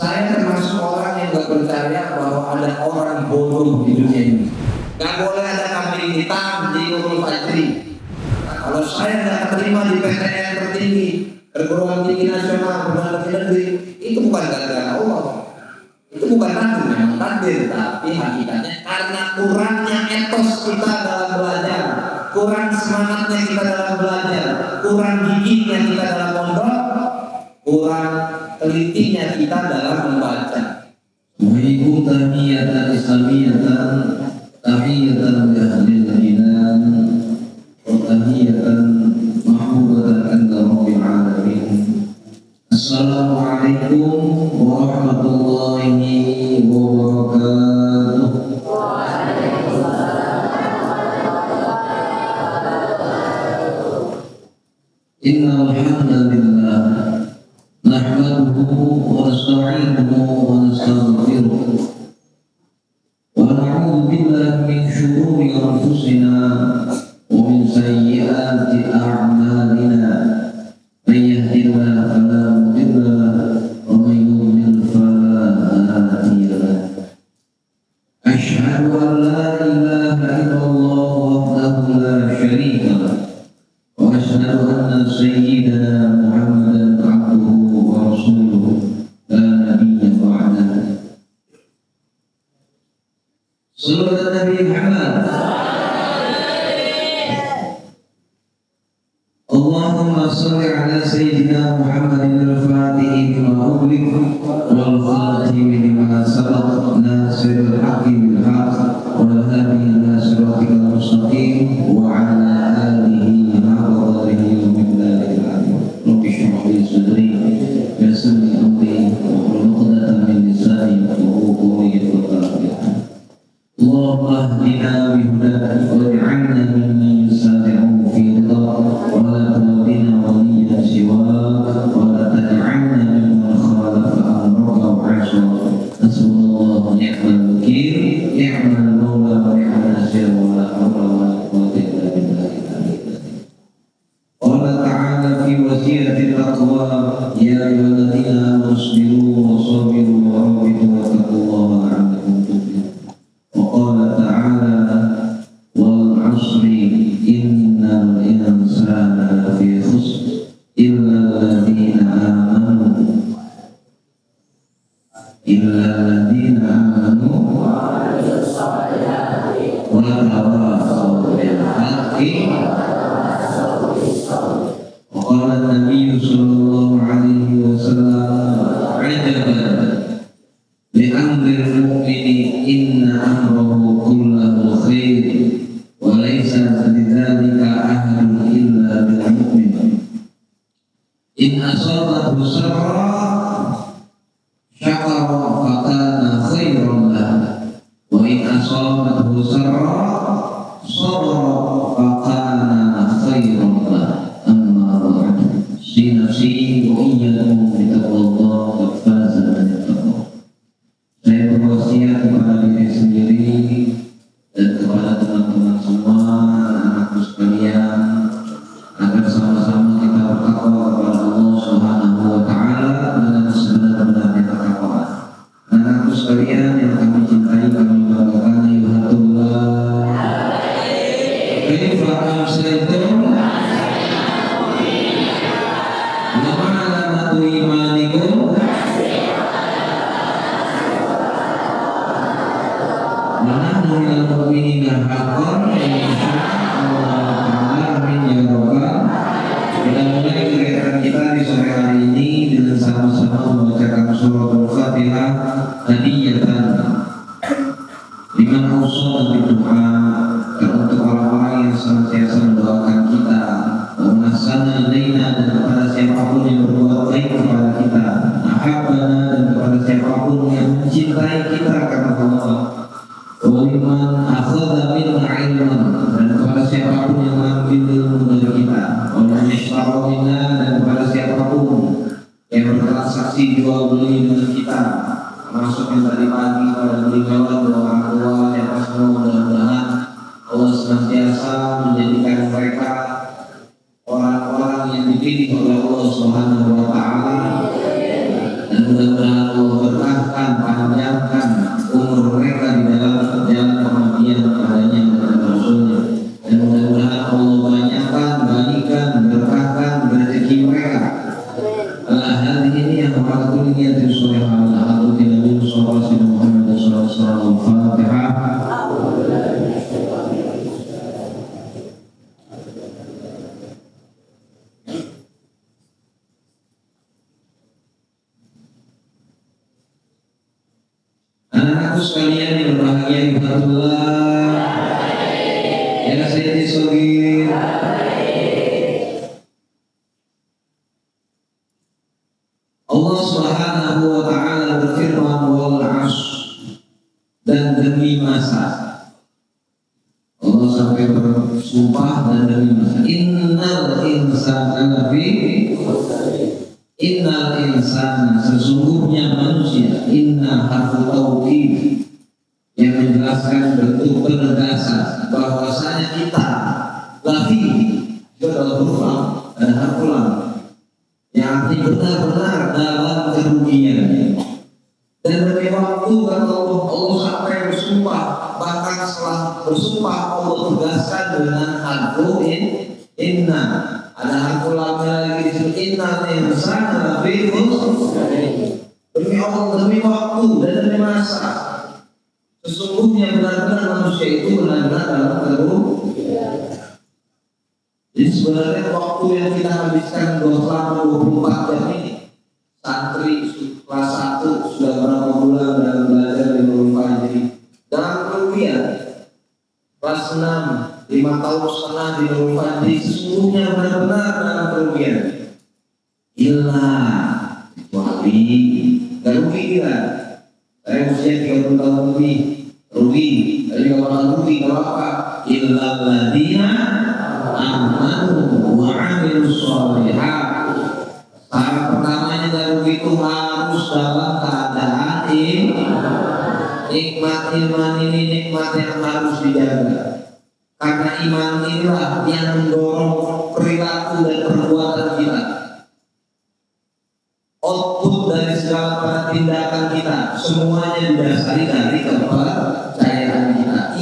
Saya termasuk orang yang gak percaya bahwa ada orang bodoh di dunia ini. Gak boleh ada kambing hitam di Nurul Fajri. Kalau saya gak terima di PTN tertinggi, perguruan tinggi nasional, perguruan tinggi negeri, itu bukan gara-gara Allah. Itu bukan takdir, memang takdir, tapi hakikatnya karena kurangnya etos kita dalam belajar, kurang semangatnya kita dalam belajar, kurang giginya kita dalam pondok, kurang telitinya kita dalam membaca. Muhikum tahiyatan islamiyatan tahiyatan li ahlil jinan wa tahiyatan mahmudatan inda rabbil alamin. Assalamualaikum warahmatullahi wabarakatuh. Innal hamdalillah nahmaduhu wa nasta'inuhu wa nastaghfiruh wa na'udzu billahi min shururi anfusina wa min sayyiati a'malina. Man yahdihillahu fala mudilla lahu wa man yudlil fala hadiya lahu. Asyhadu an la ilaha illallah wahdahu la syarika lahu wa asyhadu anna sayyidana Muhammadan abduhu wa rasuluhu la nabiyya ba'dahu. Sallallahu Nabi Muhammad. Allahumma salli ala sayyidina Muhammadin al-Fatihi lima ughliq wal khatimi lima sabaq nasiril haqqi bil haqq wal hadi ila siratikal mustaqim wa ala alihi haqqa qadrihi wa miqdarihi al-'azim. Rabbi shrah li sadri yassir li amri wahlul 'uqdatam min lisani yafqahu qawli. Allahumma hdina bihudaka waj'alna mimman yusari'u fi ridhaka wa la tuhdina waliyyan siwaka wa la taj'alna mimman khalafa amraka wa 'asaka. Nasrullah ni'mal wakil ni'mal mawla wa ni'mal nasir wa la hawla wa la quwwata illa billahi. Qala ta'ala fi wasiyatil taqwa ya ayyuhalladzina amanu isbiru wa sabiru wa rabitu wa taqullaha la'allakum tuflihun. وقال تعالى والعصر إن الإنسان لفي خسر إلا الذين آمنوا وتواصوا بالحق. وقال النبي صلى الله عليه وسلم عجبا لأمر المؤمن إن أمره كله خير وليس لذلك أحد إلا بالمؤمن. إن أصابته سرا شكر فكان خيرا له وإن أصابته سرا صبر فكان خيرا له. أما بعد في نفسي وإياكم بتقوى الله قد فاز من اتقى. Saya berwasiat kepada diri sendiri dan kepada teman-teman semua, anak-anakku sekalian, agar sama-sama kita bertakwa kepada Allah Subhanahu wa Ta'ala dengan sebenar-benarnya takwa. Anak-anakku sekalian yang kami cintai, kami banggakan, ayuhatullah. Kaifa amsaytum? Wa alamatu imanikum? Nahnu minal mu'minina haqqan insyaallah ta'ala. Amin ya rabbal. Kita mulai kegiatan kita di sore hari ini dengan sama-sama membacakan surah Al-Fatihah hadiyatan liman awsala berdoa untuk orang-orang yang senantiasa mendoakan kita, menasana ilaina, dan kepada siapapun yang berbuat baik kepada kita, ahabbana, dan kepada siapapun yang mencintai kita karena Allah, waliman akhadha minna ilman, dan kepada siapapun yang mengambil ilmu dari kita, waliman ishtara minna, dan kepada siapapun yang bertransaksi jual beli dengan kita, termasuk yang tadi pagi pada beli hewan orang tua yang semua. Mudah-mudahan Allah senantiasa menjadikan mereka orang-orang yang dipilih oleh Allah Subhanahu wa Ta'ala, dan mudah-mudahan Allah kulli niyatin sholihah ala hadratin Nabi sallallahu alaihi wasallam Muhammad sallallahu alaihi wasallam. Fatihah. Anak-anakku sekalian yang berbahagia di Fatullah, ya Sayyidi Shogir. Allah Subhanahu wa Ta'ala berfirman, wal 'ashr, dan demi masa. Allah sampai bersumpah dan demi masa. Innal insana, sesungguhnya manusia, inna harfu taukid yang menjelaskan bentuk penegasan bahwasanya kita lafi itu adalah huruf lam dan harfu lam yang artinya benar-benar dalam kerugian. Dan demi waktu kata Allah sampai bersumpah, bahkan setelah bersumpah Allah tegaskan dengan harfu inna. Ada harfu lamnya lagi disebut innal insana lafi khusr. Demi Allah, demi waktu dan demi masa, sesungguhnya benar-benar manusia itu benar-benar dalam kerugian. Jadi sebenarnya waktu yang kita habiskan selama 24 jam ini, santri kelas 1 sudah berapa bulan dalam belajar di Nurul Fajri dalam kerugian. Kelas 6 5 tahun setengah di Nurul Fajri sesungguhnya benar-benar dalam kerugian. Kecuali gak rugi kita. Saya usia 30 tahun lebih rugi, tapi kalau nggak rugi kalau apa? Illal ladzina amanu wa 'amilus sholihat. Syarat pertamanya gak rugi itu harus dalam keadaan nikmat iman ini nikmat yang harus dijaga. Karena iman inilah yang mendorong perilaku dan perbuatan kita. Output dari segala tindakan kita semuanya didasari dari kepercayaan kita.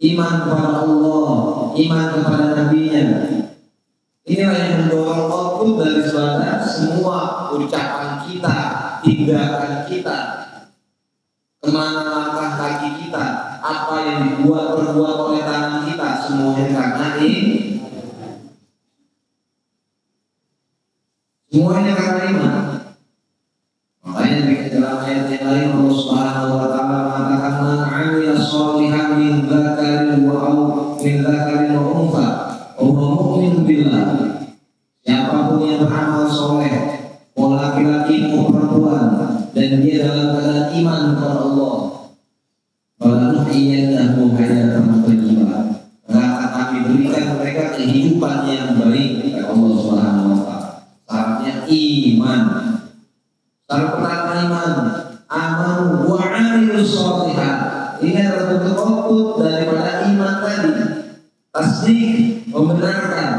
Iman kepada Allah, iman kepada Nabi-Nya. Inilah yang mendorong output dari semua ucapan kita, tindakan kita, kemana langkah kaki kita, apa yang perbuat oleh tangan kita, semuanya karena ini. Semuanya karena iman. Makanya di dalam ayat yang lain Allah Subhanahu wa Ta'ala mengatakan man 'amila sholihan min dzakarin wa untha wa huwa mu'min billah. Siapapun yang beramal soleh, mau laki-laki mau perempuan, dan dia dalam keadaan iman kepada Allah, falanuhyiyannahu hayatan thayyibah, maka kami berikan mereka kehidupan yang baik kata Allah Subhanahu wa Ta'ala. Syaratnya iman. Syarat pertama iman. Amanu wa 'amilus sholihat. Ini adalah bentuk output daripada iman tadi. Tasdik, membenarkan.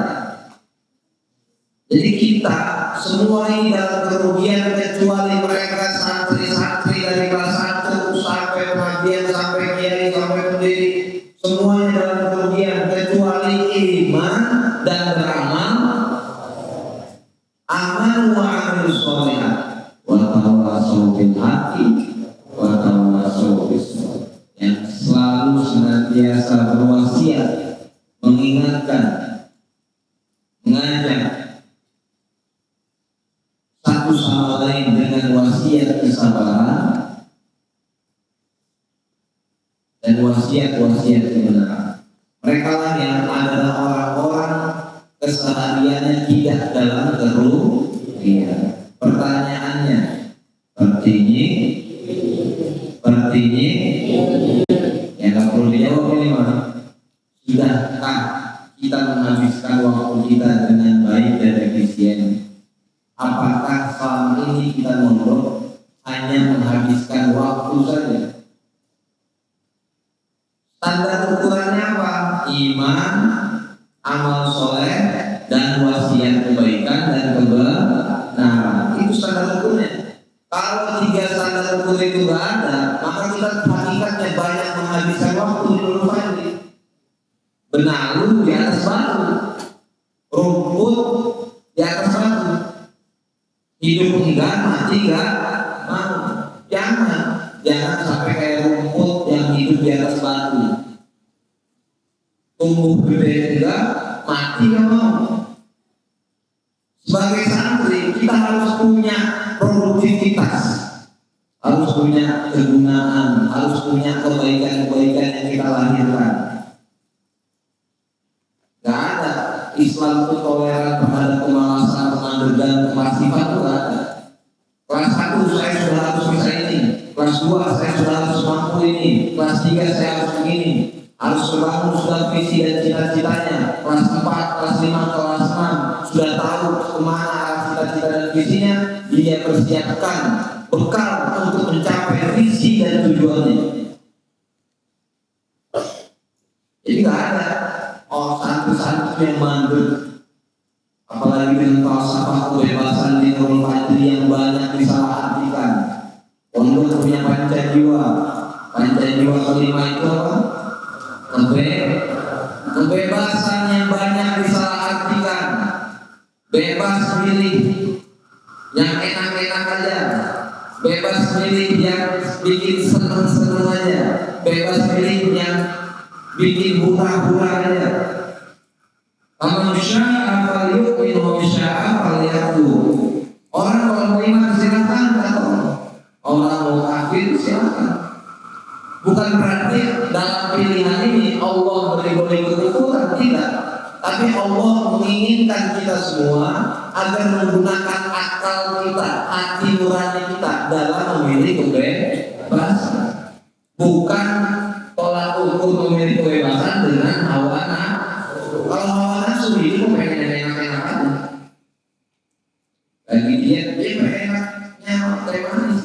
Jadi kita semua ini dalam kerugian kecuali mereka santri-santri dari kelas 1 sampai pengajian, sampai kiai, sampai pendiri, semuanya dalam kerugian kecuali iman dan beramal. Aman wa 'amilus sholihat wa tawassaw bil haqqi wa tawassaw bis sabr. Yang selalu senantiasa berwasiat, mengingatkan, mengajak satu sama lain dengan wasiat kesabaran dan wasiat-wasiat kebenaran. Mereka lah yang adalah orang-orang kesehariannya tidak dalam kerugian. Pertanyaannya, sepertinya yang nggak perlu dijawab ini mah. Sudahkah kita menghabiskan waktu kita dengan baik dan efisien? Apakah selama ini kita mondok hanya menghabiskan waktu saja? Standar ukurannya apa? Iman, amal soleh, dan wasiat kebaikan dan kebenaran. Itu standar ukurnya. Kalau 3 standar ukur itu nggak ada, maka kita hakikatnya banyak menghabiskan waktu di Nurul Fajri. Benalu di atas batu, rumput di atas batu, Hidup enggak, mati enggak mau. Jangan sampai kayak rumput yang hidup di atas batu. Tumbuh gede enggak, mati enggak mau. Sebagai santri kita harus punya produktivitas, harus punya kegunaan, harus punya kebaikan-kebaikan yang kita lahirkan. Gak ada Islam itu toleran terhadap kemalasan, kemadegan, kemasivan itu gak ada. Kelas 1 saya sudah harus bisa ini, kelas 2 saya sudah harus mampu ini, kelas 3 saya harus begini, harus terbangun sudah visi dan cita-citanya. Kelas 4, kelas 5, kelas 6 sudah tahu kemana arah cita-cita dan visinya, dia persiapkan bekal untuk mencapai visi dan tujuannya. Jadi gak ada santri-santri yang mandul, apalagi dengan falsafah kebebasan di Nurul Fajri yang banyak disalahartikan. Pondok punya pancajiwa kelima itu apa? Kebebasan yang banyak disalahartikan, bebas milih yang enak-enak aja, bebas milih yang bikin seneng-seneng aja, bebas milih yang bikin hura-hura aja. Faman syaa'a falyu'min wa man syaa'a falyakfur. Orang kalau mau iman silakan, atau orang mau kafir silakan. Bukan berarti dalam pilihan ini Allah beri kekuatan, tidak. Tapi Allah menginginkan kita semua agar menggunakan akal kita, hati nurani kita dalam memilih kebebasan. Bukan tolak ukur memilih kebebasan dengan hawa nafsu. Kalau hawa nafsu itu pengen enak-enak aja. Lagi dia pengennya teh manis.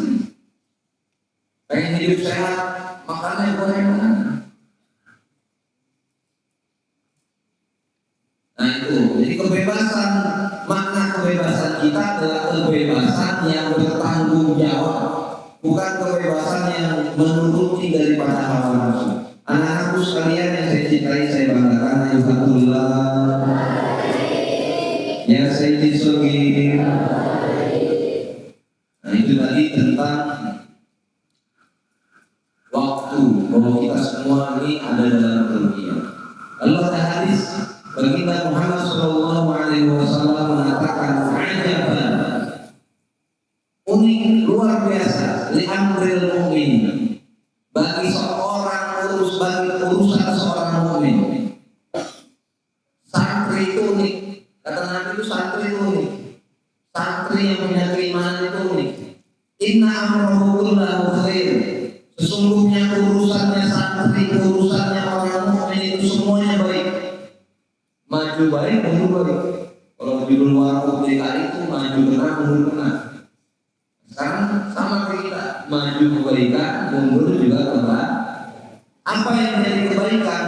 Pengen hidup sehat, makannya gorengan. Nah itu, jadi kebebasan, makna kebebasan kita adalah kebebasan yang bertanggung jawab, bukan kebebasan yang menuruti daripada hawa nafsu. Anak-anakku sekalian yang saya cintai, saya banggakan, ayuhatullah, ya Sayyidi Sogir. Nah itu tadi tentang waktu, bahwa kita semua ini ada dalam dunia. Lalu ada hadis baginda Muhammad SAW mengatakan, ajaban, unik, luar biasa, li amril mu'min, bagi urusan seorang mukmin. Santri itu unik. Kata Nabi itu santri itu unik. Santri yang punya keimanan itu unik. Inna amrahu kullahu khair. Sesungguhnya urusannya santri, urusannya orang mukmin itu semuanya baik. Maju baik, mundur baik. Kalau di luar publikasi itu maju benar, mundur benar. Sekarang sama kayak kita, maju kebaikan, mundur juga kebaikan. Apa yang menjadi kebaikan?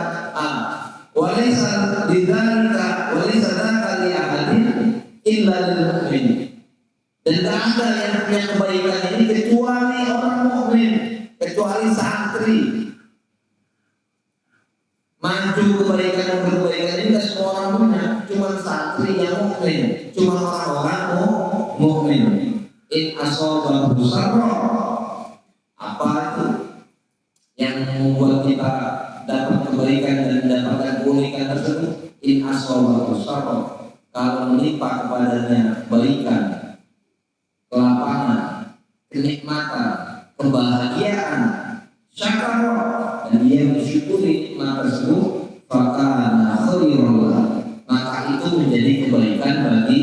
Walaysa lidzalika walaysa dzaka li ahadin illa lil mu'min. Dan tak ada yang punya kebaikan ini kecuali orang mukmin, kecuali santri. Maju kebaikan dan kebaikan ini tidak semua orang punya, cuma santri yang mukmin, cuma orang-orang mukmin. In asobahu sarra, apa itu yang membuat kita dapat kebaikan dan mendapatkan keunikan tersebut? In asobahu sarra, kalau menimpa kepadanya kebaikan, kelapangan, kenikmatan, kebahagiaan, syakara, dan dia mensyukuri nikmat tersebut, fakana khairan, maka itu menjadi kebaikan bagi.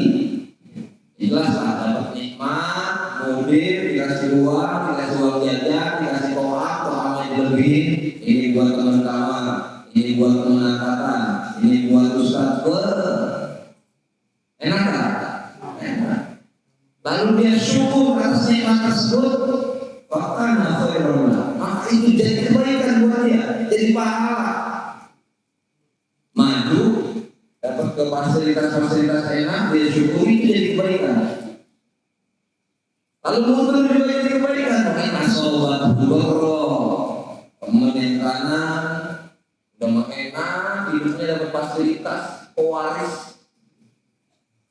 Jelaslah dapat nikmat, mobil, dikasih uang jajan, dikasih toa yang lebih, ini buat teman kawan, ini buat teman angkatan, ini buat ustaz, enak kan? Enak. Lalu dia syukur atas nikmat tersebut, fakana khairan, maka itu jadi kebaikan buat dia, jadi pahala. Maju, dapat ke fasilitas-fasilitas enak, dia syukuri, itu jadi kebaikan. Lalu mundur juga jadi kebaikan. Makanya sobat burro, teman yang kanan udah enak, hidupnya dapat fasilitas, pewaris.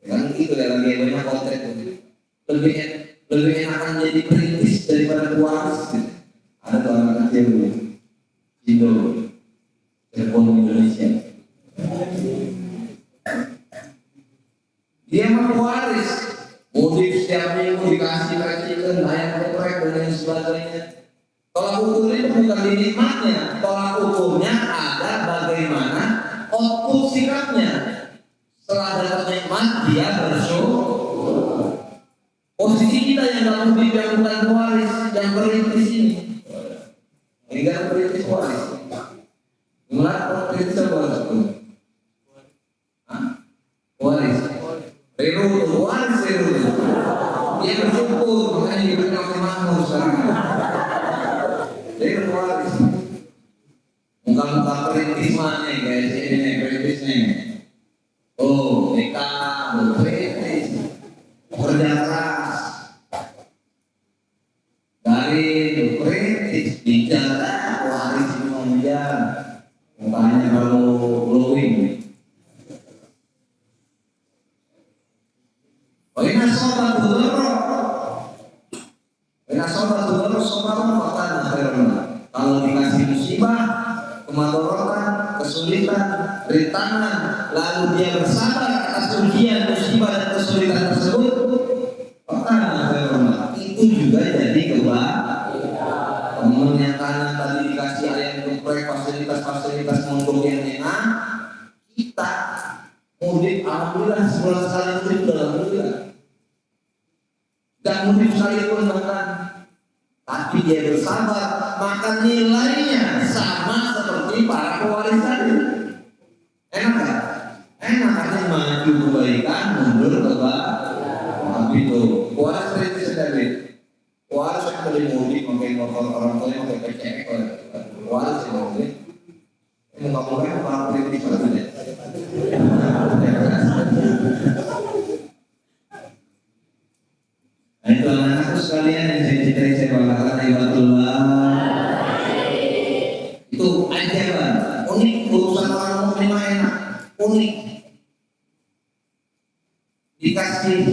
Kan itu ya lagi banyak kontrak itu. lebih enakan jadi perintis daripada pewaris gitu. Ada tuh anak kecil dulu Indo Cirebon Indonesia, dia mah pewaris, mudik setiap minggu dikasih chicken, ayam geprek dan lain sebagainya. Tolak ukur itu bukan dinikmatnya, tolak ukurnya ada bagaimana output sikapnya. Setelah dapat nikmat dia bersyukur. Posisi kita yang dalam mudik yang bukan pewaris, yang perintis ini, ini kan perintis pewaris. Mulai perintis pewaris, pewaris. Waris dia bersyukur, makanya diberi nama makmur sekarang. Dia waris. Muka-muka perintis mana guys, ini perintis nih. Oh, mereka perintis, kerja keras, dari perintis bicara waris manja, mukanya kalau glowing. Wina sobat kalau dikasih musibah, kemadorotan, kesulitan, rintangan, lalu dia bersabar atas ujian, musibah dan kesulitan tersebut, itu juga jadi kebahagiaan. Temen yang kanan tadi dikasih ayam geprek, fasilitas untuk yang enak, kita mudik alhamdulillah sebulan sekali mudik alhamdulillah. Dan mudik sekali pun bahkan, tapi dia bersabar, maka nilainya sama seperti para pewaris tadi. Enak kan? Enak kan maju kebaikan, mundur kebaikan. Tapi itu pewaris itu sendiri. Pewaris yang beli mudik pakai motor orang tuanya pakai PCX. Pewaris yang beli. Muka-muka para politik seperti itu. Nah itu anak-anakku sekalian yang saya cintai, saya banggakan hebatullah. Itu ajaran, unik, urusan orang muslim enak, unik. Dikasih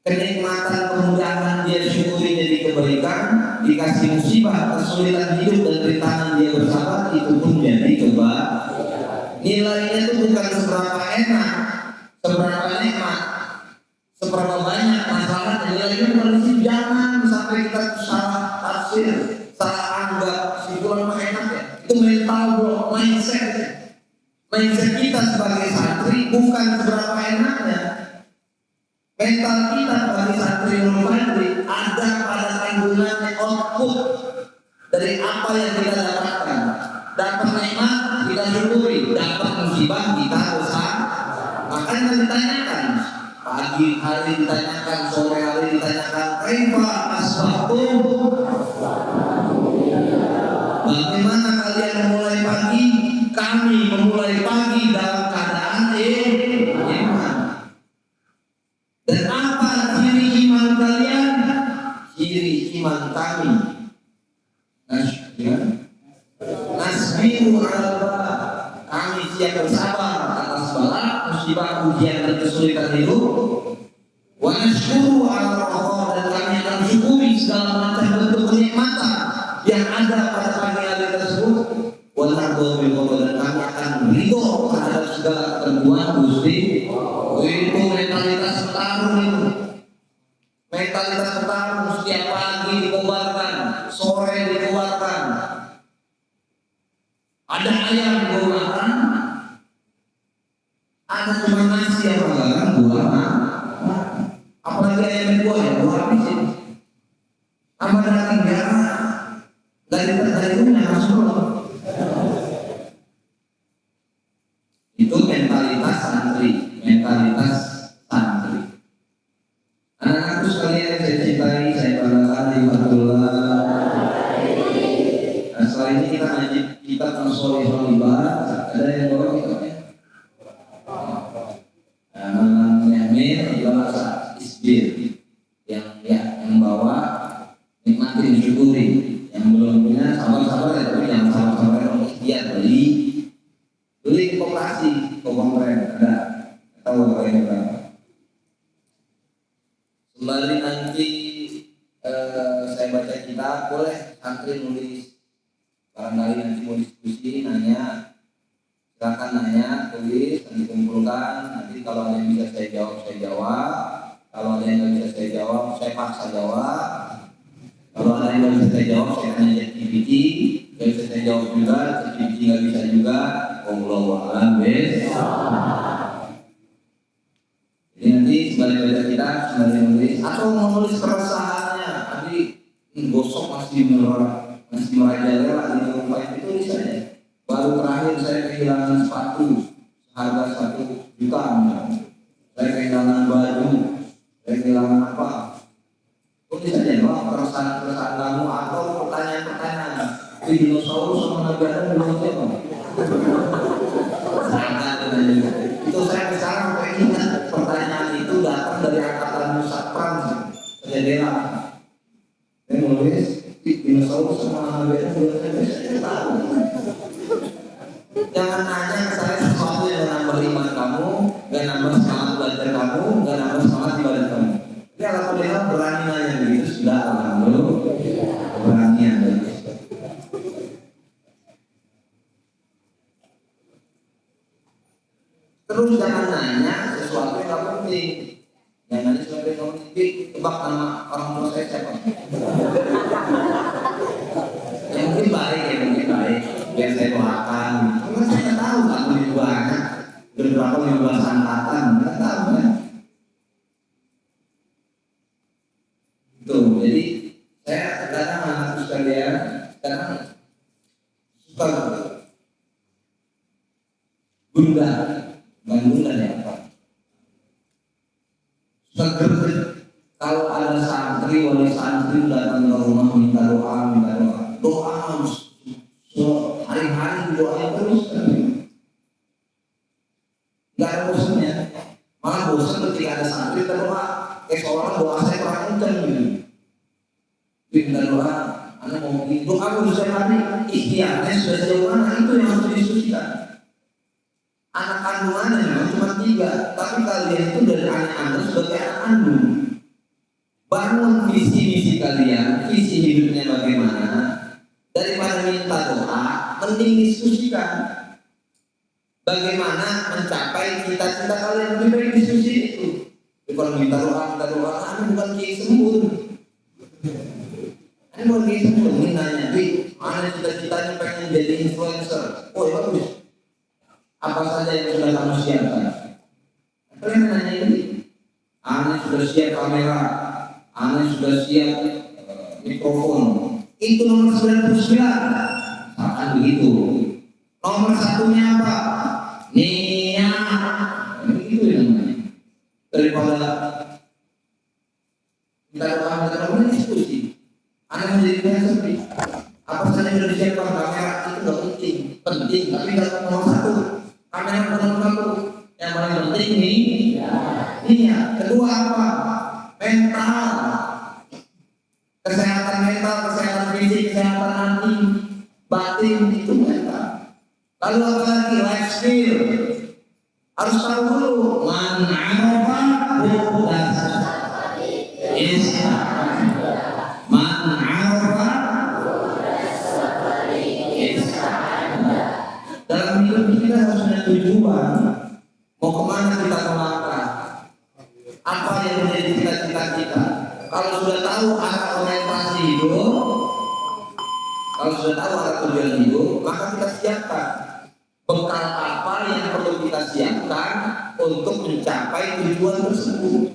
kenikmatan, kemudahan dia syukuri jadi kebaikan, dikasih musibah, kesulitan hidup dan rintangan dia bersabar, itu pun jadi kebaikan. Nilainya itu bukan seberapa enak, seberapa nikmat, seberapa banyak masalah, nilainya bukan di situ. Jangan sampai kita salah tafsir, salah anggap simpulan mah enak ya. Itu mental bro, mindset. Mindset kita sebagai santri bukan seberapa enaknya. Mental kita sebagai santri santri ada pada kandungannya output dari apa yang kita dapatkan. Dapat nikmat kita syukuri, dapat musibah kita usaha. Makanya ditanyakan pagi hari, ditanyakan sore hari, ditanyakan kaifa asbahtum, bagaimana kalian memulai pagi? Kami memulai pagi dalam keadaan iman. Dan apa ciri iman kalian? Ciri iman kami nasbiru ala bala, kami siap bersabar atas bala, musibah, ujian dan kesulitan hidup. Wa nashkuru ala Allah, dan kami akan syukuri segala macam bentuk kenikmatan yang ada pada pagi hari tersebut. Wa nardu bil qada, dan kami akan ridho terhadap segala ketentuan Gusti. Itu mentalitas petarung itu. Mentalitas petarung, setiap pagi dikeluarkan, sore dikeluarkan. Ada ayam gue makan, ada cuma nasi yang makan gue makan. Apalagi ayam gue ya gue habisin. Apa daging darah dari itu yang masuk loh. Itu mentalitas santri, mentalitas santri. Anak-anakku sekalian saya cintai, saya banggakan hebatullah. Nah, setelah ini kita ngaji kitab Al-Solihah, ada yang bawa kitabnya? Nah, Yamin bahasa Isbir yang bawa nikmatin syukuri, yang belum punya sabar-sabar ya, tapi yang sabar saya baca kitab, boleh santri nulis. Barangkali nanti mau diskusi, nanya, silakan nanya, tulis, dan dikumpulkan. Nanti kalau ada yang bisa saya jawab, saya jawab. Kalau ada yang nggak bisa saya jawab, saya paksa jawab. Kalau ada yang nggak bisa saya jawab, saya tanya ChatGPT. Nggak bisa saya jawab juga, ChatGPT nggak bisa juga. Wallahu a'lam bishawab. Jadi nanti sebagai baca kita sebagai menulis atau menulis keresahannya, tadi gosok masih merajalela di rumah itu tulis saja. Baru terakhir saya kehilangan sepatu harga 1 juta, saya kehilangan baju, saya kehilangan apa? Tulis saja keresahan kamu atau pertanyaan-pertanyaan. Dinosaurus sama Nabi Adam belum siapa? Itu saya sekarang ingat pertanyaan itu datang dari angkatan Nusantara Jendela. Saya nulis dinosaurus sama Nabi Adam belum siapa? Saya tahu. Jangan nanya ke saya sesuatu yang nambah iman kamu, gak nambah semangat belajar kamu, gak nambah semangat ibadah kamu. Jadi alhamdulillah berani nanya begitu sudah, alhamdulillah keberanian begitu. Terus jangan nanya sesuatu yang gak penting. Jangan nanya sesuatu yang gak penting. Tebak nama orang tua saya siapa? Ya mungkin baik, biar saya doakan. Karena saya nggak tahu aku itu banyak berberapa 15 angkatan, nggak tahu kan? Tuh, jadi saya kadang anak sekalian, kadang suka bunda, bukan bunda ya apa? Seger kalau ada santri, wali santri datang ke rumah minta doa, doa harus hari-hari doain terus. Nggak ada bosannya, malah bosan ketika ada santri berdoa, seolah doa saya kurang kenceng gitu. Minta doa, anak mau begini, doa harus saya hari, ikhtiarnya sudah sejauh mana itu yang harus didiskusikan. Anak kandungannya memang cuma 3, tapi kalian itu dari anak Anda sebagai anak kandung. Bangun visi misi kalian, visi hidupnya bagaimana. Daripada minta doa, mending diskusikan bagaimana mencapai cita-cita kalian. Lebih baik diskusi itu. Kalau minta doa, ini bukan kiai sembun. Ini bukan kiai sembun. Ini nanya, mana cita-citanya pengen jadi influencer? Oh ya bagus. Apa saja yang sudah kamu siapkan? Kalian nanya ini. Anda sudah siap kamera, Anda sudah siap mikrofon. Itu nomor 99. Akan begitu. Nomor 1-nya apa? Niat. Itu yang namanya. Daripada kita doa diskusi. Anda menjadi seperti apa saja yang sudah disiapkan kamera itu nggak penting. Penting, tapi nggak nomor 1. Kamera bukan nomor 1. Yang paling penting niat. Kedua apa? Mental. Kesehatan mental, kesehatan fisik, kesehatan hati, batin itu mental. Lalu apa lagi? Life skill. Harus tahu dulu. Man arafa budas Islam. Man arafa Islam. Dalam hidup kita harus punya tujuan. Mau kemana kita melangkah? Apa yang menjadi cita-cita kita? Kalau sudah tahu arah orientasi hidup, kalau sudah tahu arah tujuan hidup, maka kita siapkan bekal apa yang perlu kita siapkan untuk mencapai tujuan tersebut.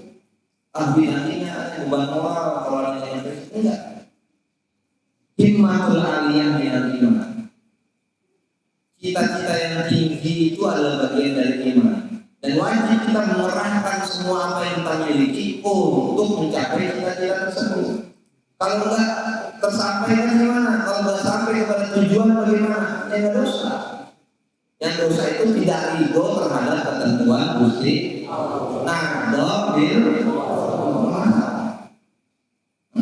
Nantinya ada beban moral kalau ada yang enggak. Himmatul aliyah minal iman. Cita-cita yang tinggi itu adalah bagian dari iman. Dan wajib kita mengerahkan semua apa yang kita miliki untuk mencapai cita-cita tersebut. Kalau enggak tersampai kan gimana? Kalau enggak sampai kepada tujuan bagaimana? Ya enggak dosa. Yang dosa itu tidak ridho terhadap ketentuan Gusti. Nah, dobil.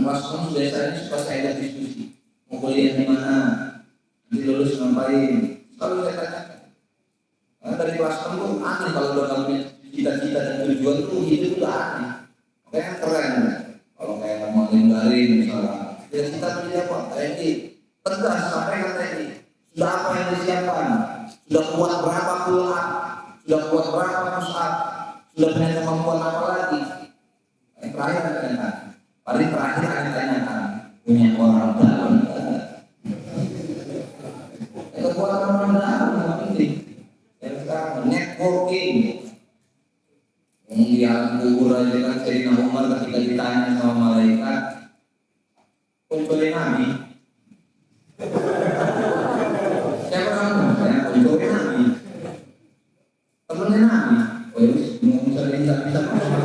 Pas sudah saya suka saya diskusi. Mau kuliah di mana? Nanti lulus ngapain? Selalu saya tanyakan. Dari kelas kamu aneh kalau udah punya cita-cita dan tujuan itu hidup itu aneh. Makanya keren. Kalau kayak mau ninggalin misalnya. Ya kita menjadi apa? TNI tegas sampaikan TNI. Sudah apa yang disiapkan? Sudah kuat berapa pull up? Sudah kuat berapa push up? Sudah punya kemampuan apa lagi? Yang terakhir tanyakan. Paling terakhir akan tanyakan punya orang dalam. Kekuatan orang dalam yang penting. Yang sekarang networking. Kemudian kubur aja kan Sayyidina Umar ketika ditanya sama malaikat, kunjungi Nabi. Siapa kamu? Saya kunjungi Nabi. Temennya Nabi. Oh ya, mau misalnya tidak bisa masuk.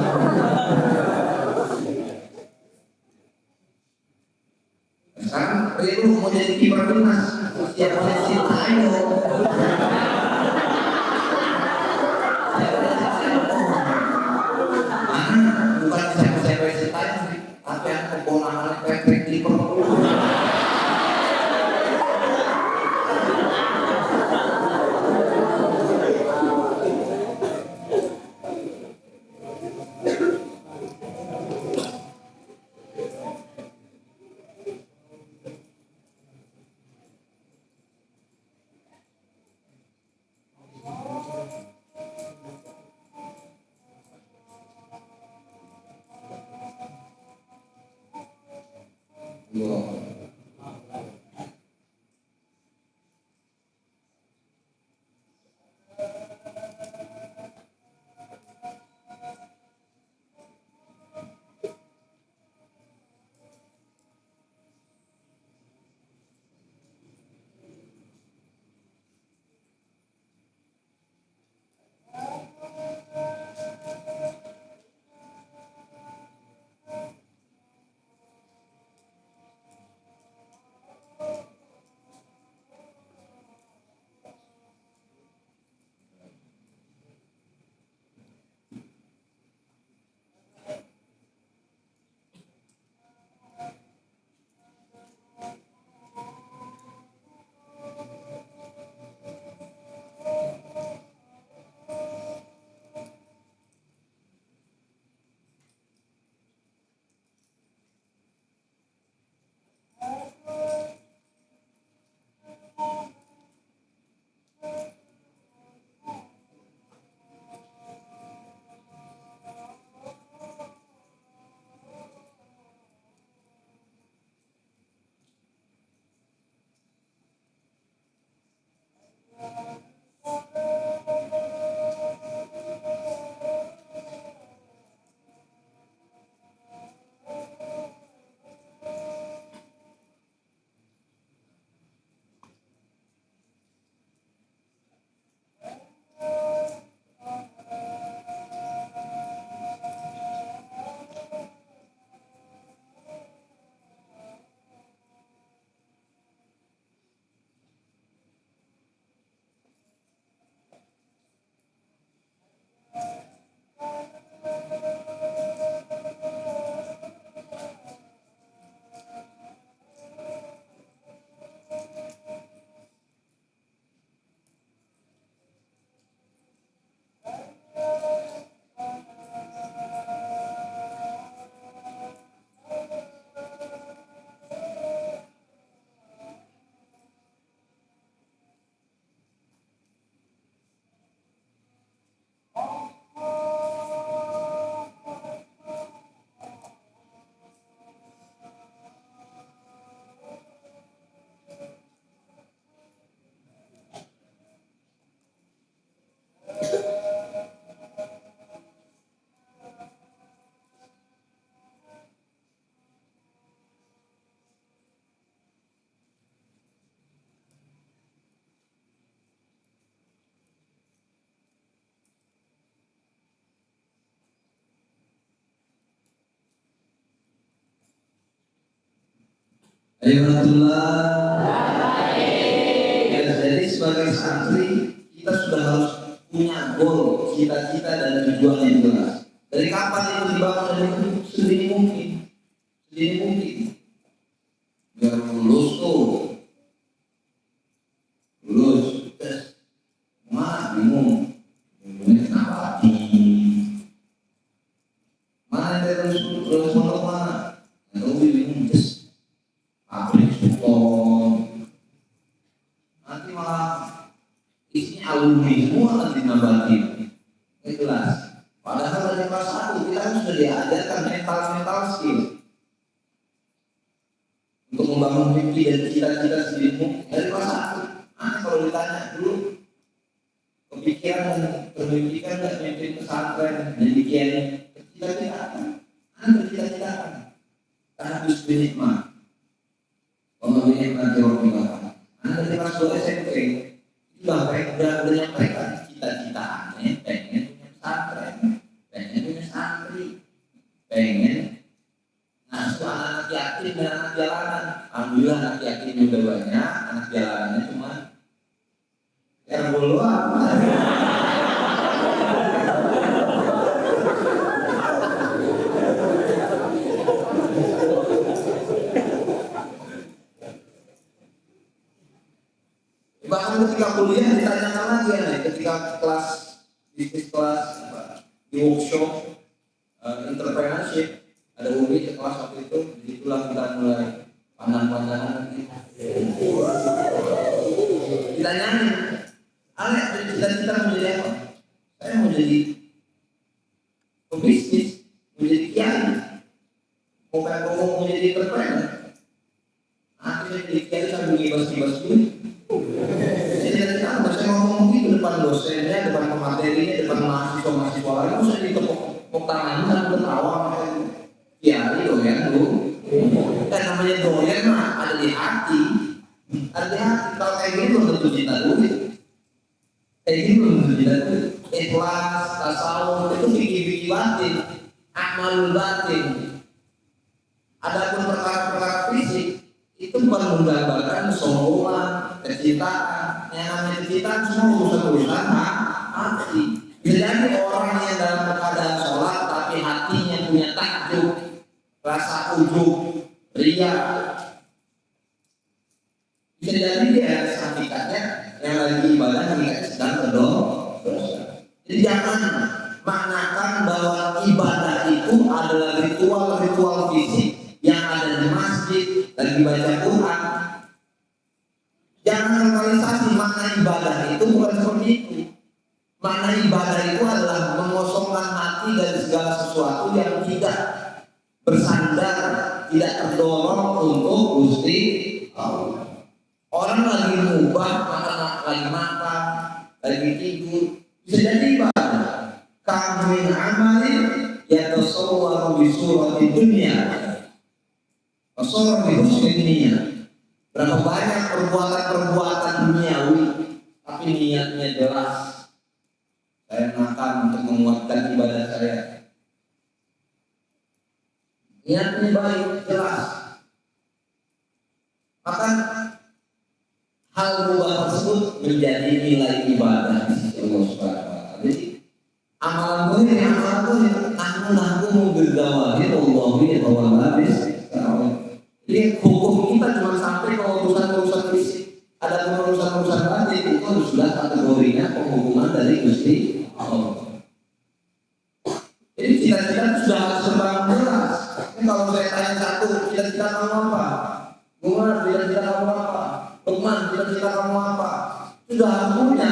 Sekarang Ridho mau jadi kiper timnas. Siapa yang cinta itu? Bukan siapa-siapa yang ditanya, tapi yang keponakan Patrick Liverpool. Alhamdulillah. Ya, jadi sebagai santri kita sudah harus punya goal, cita-cita dan tujuan yang jelas. Dari kapan itu dibangun dari sedini mungkin, biar lulus tuh, tes, bingung, kenapa lagi? Mana yang terus mana? Yang untuk membangun mimpi dan cita-cita sendirimu dari kelas 1. Kalau ditanya dulu, kepikiran dan termimpikan nggak mimpi pesantren jadi kiai? Cita-citakan, bercita-citakan. Tahus binikmah, pemilihan Rabbika. Dari kelas 2 SMP, itu udah nyampaikan cita-citaannya, pengen punya pesantren, pengen punya santri, pengen ngasuh anak yatim dan anak jalanan. Alhamdulillah anak yatim juga banyak, anak jalanannya cuma Erbuluan. Bahkan ketika kuliah ditanyakan lagi ya, ketika kelas bisnis kelas di workshop entrepreneurship ada UBI kelas waktu itu, disitulah kita mulai pandang-pandangan ditanyain, Ale cita-cita mau jadi apa? Saya mau jadi pebisnis, mau jadi kiai, mau jadi entrepreneur. Akhirnya jadi kiai sambil ngibas-ngibas duit. Saya ngomong gitu depan dosennya, depan pematerinya, depan mahasiswa-mahasiswa lain, saya ditepuk tangan dan ketawa. Ya, doyan lu. Kan namanya doyan mah ada di hati. Ada di hati. Kalau kayak gini belum tentu cinta duit. Kayak gini belum tentu cinta duit. Ikhlas, tasawuf itu fikih-fikih batin, amal batin. Adapun perkara-perkara fisik itu bukan menggambarkan kesombongan, kecintaan. Yang namanya kecintaan semua urusan-urusan hati. Bisa jadi orang yang dalam keadaan sholat tapi hatinya punya takjub, rasa ujub, ria. Bisa jadi dia hakikatnya yang lagi ibadah hakikatnya sedang berdosa. Jadi jangan maknakan bahwa ibadah itu adalah ritual-ritual fisik yang ada di masjid lagi baca Quran. Jangan generalisasi makna ibadah itu bukan seperti itu. Makna ibadah itu adalah mengosongkan hati dari segala sesuatu yang tidak bersandar, tidak terdorong untuk Gusti Allah. Orang lagi mubah, lagi makan, lagi tidur, bisa jadi ibadah. Kamin amalin yatasawwaru bi surati dunya. Asal dunia. Berapa banyak perbuatan duniawi, tapi niatnya jelas. Saya makan untuk menguatkan ibadah saya. Niatnya baik, jelas. Maka hal mubah tersebut menjadi nilai ibadah di sisi Allah Subhanahu wa taala. Jadi amalan boleh, nahnu berdawahir Allah bi tawabis. Jadi hukum kita cuma sampai ke urusan-urusan fisik. Ada urusan-urusan batin itu sudah kategorinya penghukuman dari Gusti Allah. Jadi cita-cita itu sudah harus terang jelas. Kalau saya tanya satu, cita-cita kamu apa? Bunga, cita-cita kamu apa? Lukman, cita-cita kamu apa? Sudah harus punya,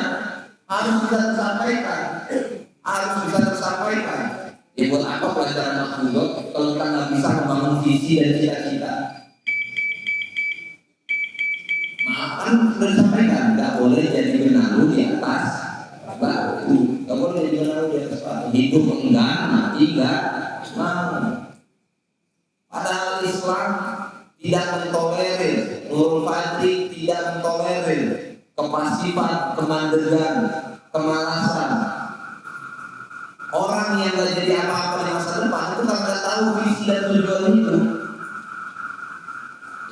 harus bisa tersampaikan, Ya buat apa pelajaran makhluk kalau kita nggak bisa membangun visi dan cita-cita? Kan sudah disampaikan, nggak boleh jadi benalu di atas batu, nggak boleh jadi benalu di atas batu. Hidup enggak, mati enggak mau. Padahal Islam tidak mentolerir, Nurul Fadli tidak mentolerir kepasifan, kemandegan, kemalasan. Orang yang nggak jadi apa-apa di masa depan itu kan nggak tahu visi dan tujuan itu.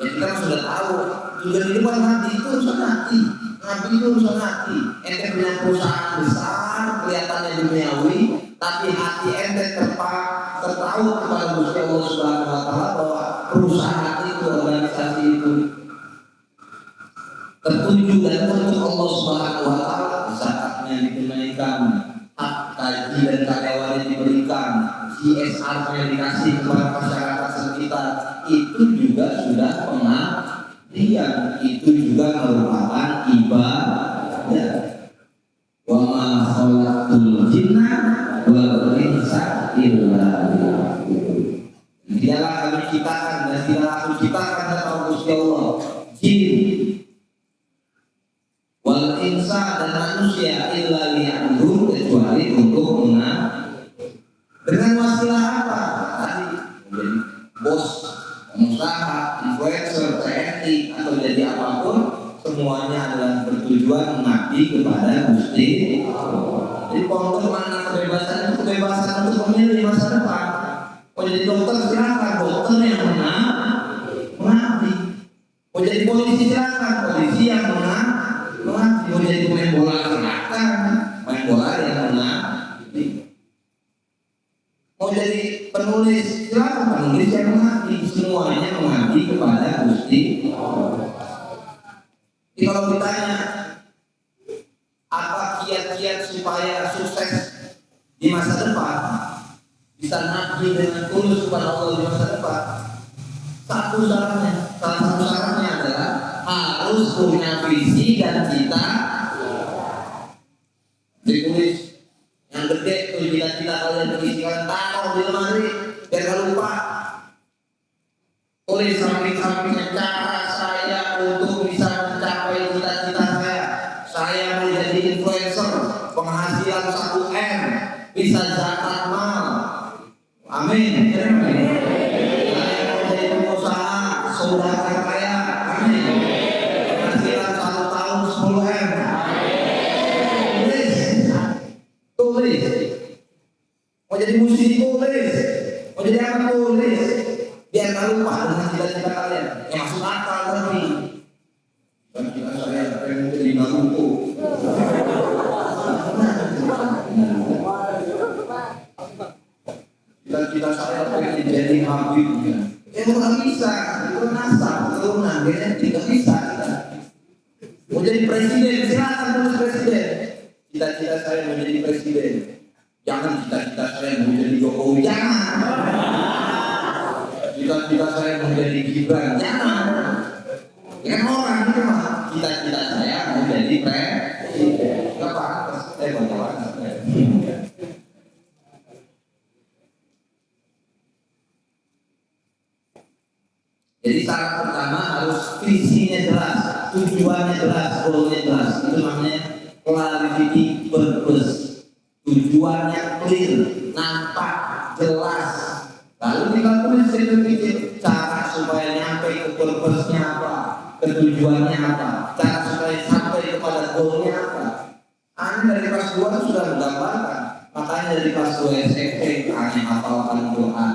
Ya kita sudah tahu. Tujuan hidup Nabi itu urusan hati. Nabi itu urusan hati. Ente punya perusahaan besar, kelihatannya duniawi, tapi hati ente tertahu kepada Gusti Allah Subhanahu wa taala bahwa perusahaan itu, organisasi itu tertuju dan untuk Allah Subhanahu wa taala, zakatnya ditunaikan, hak gaji dan karyawannya diberikan, CSR-nya dikasih kepada masyarakat sekitar, itu juga sudah pengabdian, itu juga merupakan ibadah. Wa ma khalaqtul jinna wal insa illa liya'budun. Tidaklah kami ciptakan dan tidaklah aku ciptakan dan Allah insan dan manusia illa liya'budun, kecuali untuk mengabdi. Dengan wasilah apa? Tadi menjadi bos, pengusaha, influencer, TNI atau jadi apapun, semuanya adalah bertujuan mengabdi kepada Gusti. Jadi pondok mana kebebasan itu, kebebasan untuk memilih masa depan. Mau jadi dokter silakan, dokter yang mengabdi. Mau jadi polisi silakan, polisi yang mengabdi. Mau jadi pemain bola silakan, main bola yang mengabdi. Mau jadi penulis silakan, penulis yang mengabdi. Semuanya mengabdi kepada Gusti. Jadi kalau ditanya apa kiat-kiat supaya sukses di masa depan, bisa mengabdi dengan tulus kepada Allah di masa depan, salah satu syaratnya adalah harus punya visi dan cita. Ditulis yang gede tuh cita-cita kalian, isikan taruh di lemari biar gak lupa. Tulis samping-sampingnya cara saya untuk bisa mencapai cita-cita saya. Saya mau jadi influencer, penghasilan 1M, bisa zakat mal. Amin. Saya mau jadi pengusaha, saudara kaya. Amin. Penghasilan 1 tahun 10M. Tulis. Mau jadi musisi, tulis. Mau jadi apa, tulis. Biar gak lupa dengan cita-cita kalian. Yang masuk akal tapi. Dan kita saya pengen jadi Naruto. Cita-cita saya pengen jadi Habib. Itu nggak bisa. Itu nasab, keturunan, genetik nggak bisa. Mau jadi presiden, silakan tulis presiden. Cita-cita saya mau jadi presiden. Jangan cita-cita saya mau jadi Jokowi. Jangan. Cita-cita saya mau jadi Gibran. Jangan. Ya kan orang itu mah. Cita-cita saya mau jadi presiden. Gak pantas. Baca-baca. Jadi syarat pertama harus visinya jelas, tujuannya jelas, goalnya jelas. Itu namanya clarity purpose. Tujuannya clear, nampak, jelas. Lalu kita tulis kecil-kecil cara supaya nyampe ke purpose-nya apa, ketujuannya apa, cara supaya sampai kepada goalnya apa. Anda dari kelas 2 sudah menggambarkan. Makanya dari kelas 2 SMP hanya hafalkan Quran.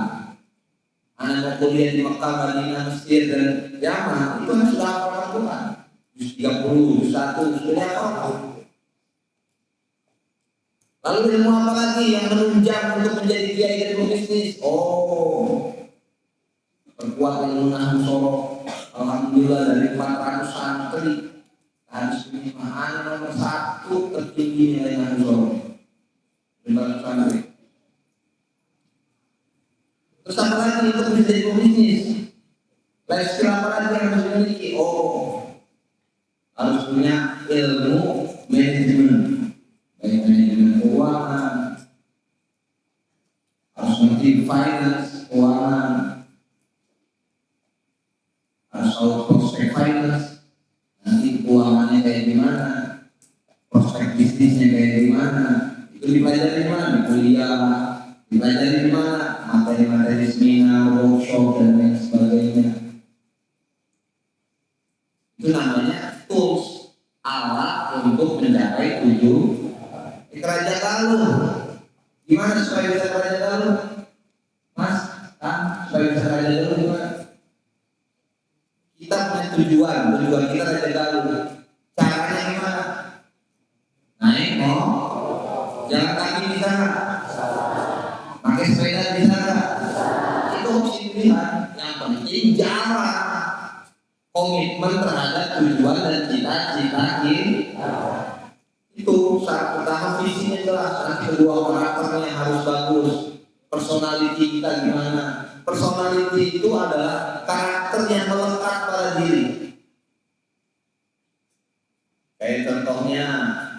Anda mau kuliah di Mekah, Madinah, Mesir dan Yaman, itu kan sudah hafalkan Quran. Juz 30, juz 1 sudah hafalkan. Lalu ilmu apa lagi yang menunjang untuk menjadi kiai dan pebisnis? Perkuat ilmu nahwu sorok. Alhamdulillah dari 400 santri harus penerimaan nomor 1 tertinggi nilai nahwu sorok. 400 santri. Terus apa lagi untuk menjadi pebisnis? Life skill apa lagi yang harus dimiliki? Harus punya ilmu manajemen. Baik manajemen keuangan, harus mengerti finance, keuangan, harus tahu prospek finance, nanti keuangannya kayak gimana, prospek bisnisnya kayak gimana, itu dipelajari di mana? Di kuliah, dipelajari di mana? Materi-materi seminar, workshop dan lain sebagainya. Itu namanya tools, alat untuk mencapai tujuan. Kerajaan Galuh, gimana supaya bisa kerajaan Galuh? Mas, supaya bisa kerajaan Galuh gimana? Kita punya tujuan kita kerajaan Galuh. Caranya gimana? Naik jalan kaki bisa nggak? Pakai sepeda bisa nggak? Itu opsi pilihan. Yang penting jalan, komitmen terhadap tujuan dan cita-cita kita. Itu saat pertama visinya jelas, nanti kedua karakternya harus bagus, personality kita gimana. Personality itu adalah karakter yang melekat pada diri. Kayak contohnya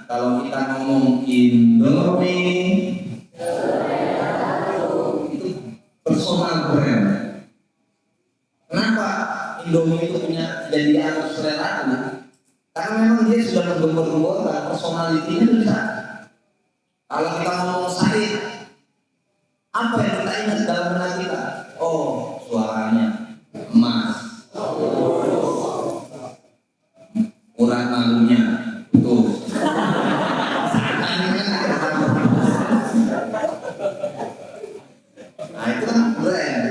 kalau kita ngomong Indomie, itu personal brand. Kenapa Indomie itu punya jadi selera? Karena memang dia sudah menggembor-gemborkan personalitinya bisa. Kalau kita ngomong Said, apa yang kita ingat dalam benak kita? Oh, suaranya emas, urat malunya, tuh. Nah itu kan brand.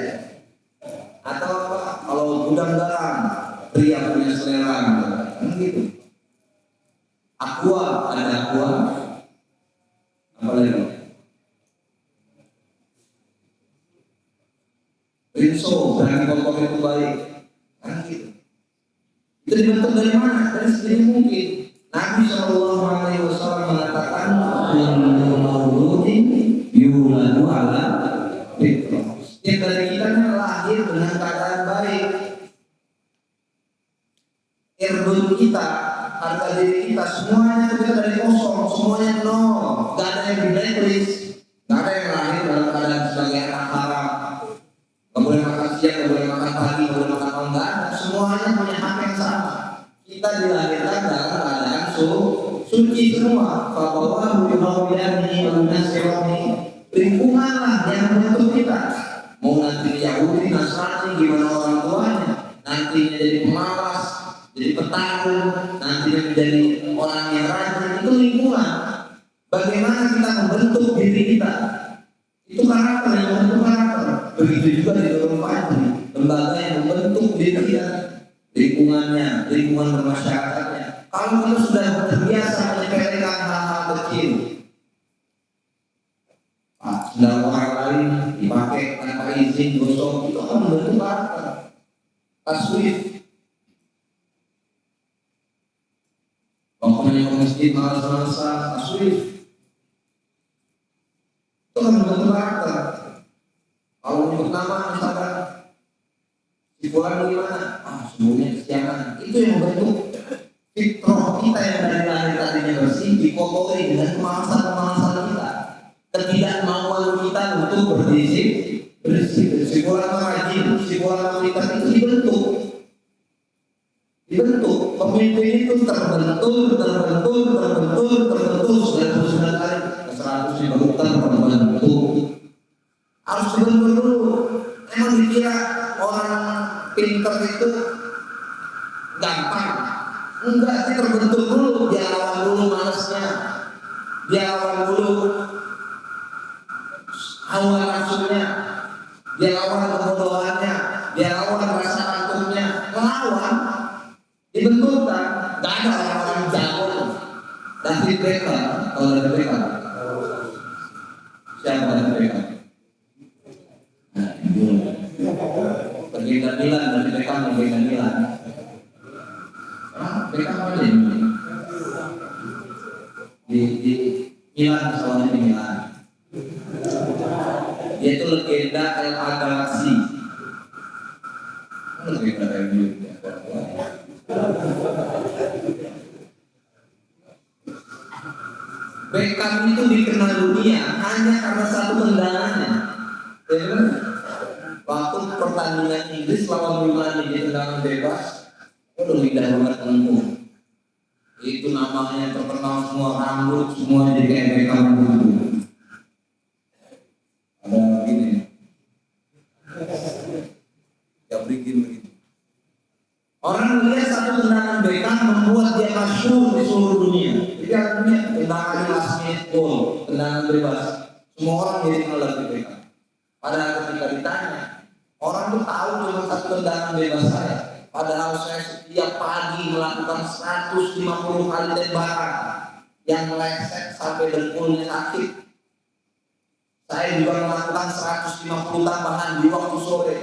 Atau apa? Kalau gudang garam, pria punya selera, kan gitu. Aqua, ada aqua. Apa lagi? Rinso, berani kotor itu baik. Kan gitu. Itu dibentuk dari mana? Dari sendiri mungkin. Nabi SAW mengatakan, "Kullu mauludin yuladu ala fitrah." Setiap dari kita kan lahir dengan keadaan baik. Irdun kita, harga diri kita, semuanya itu dari kosong, semuanya nol. Gak ada yang di blacklist, gak ada yang lahir dalam keadaan sebagai anak haram. Gak boleh makan siang, gak boleh makan pagi, gak boleh makan malam, gak ada. Semuanya punya hak yang sama. Kita dilahirkan dalam keadaan suci semua. Fabawahu bihawiyani wa nasirani. Lingkunganlah yang membentuk kita. Mau nanti Yahudi, Nasrani, gimana orang tuanya, nantinya jadi pemalas, jadi petarung, nantinya menjadi orang yang rajin, itu lingkungan. Bagaimana kita membentuk diri kita? Itu karakter yang membentuk karakter. Begitu juga di dalam Fajri, lembaga yang membentuk diri kita, lingkungannya, lingkungan bermasyarakatnya. Kalau kita sudah terbiasa menyepelekan hal-hal kecil, sendal orang lain dipakai tanpa izin, gosok, itu akan membentuk karakter. Taswif, pokoknya ke masjid malas-malasan, taswif, itu akan membentuk karakter. Kalau menyebut nama misalkan si Fulan gimana? Semuanya kesiangan. Itu yang membentuk fitrah kita yang dari lahir tadinya bersih, dikotori dengan kemalasan-kemalasan kita, ketidakmauan kita untuk bersih. Si Fulan rajin, si Fulan kita itu dibentuk. Pemimpin itu terbentuk 99 kali, ke 100 baru terbentuk. Harus dibentuk dulu. Emang dikira orang pinter itu gampang? Enggak, sih terbentuk dulu. Dia lawan dulu malesnya, dia lawan dulu hawa nafsunya, dia lawan kebodohannya, dia lawan rasa kantuknya. Melawan, dibentukkan. Gak ada orang-orang jago. David Beckham, kalau David Beckham, siapa David Beckham? Pergi ke Milan, dari Beckham pergi ke Milan. Beckham apa ini? Di Milan, soalnya di Milan. Dia itu legenda LA Galaxy. Legenda MU. Beckham itu dikenal dunia hanya karena satu tendangannya. Waktu pertandingan Inggris lawan Yunani di tendangan bebas, udah lidah banget menempuh. Itu namanya terkenal, semua rambut semua jadi kayak Beckham gitu. Ada begini, ya bikin begitu. Orang melihat satu tendangan Beckham membuat dia masyhur di seluruh dunia. Jadi artinya tendangan last minute goal, tendangan bebas, semua orang jadi mengenal Beckham. Padahal ketika ditanya, orang tuh tahu cuma satu tendangan bebas saya. Padahal saya setiap pagi melakukan 150 kali tembakan yang meleset sampai dengkulnya sakit. Saya juga melakukan 150 tambahan di waktu sore.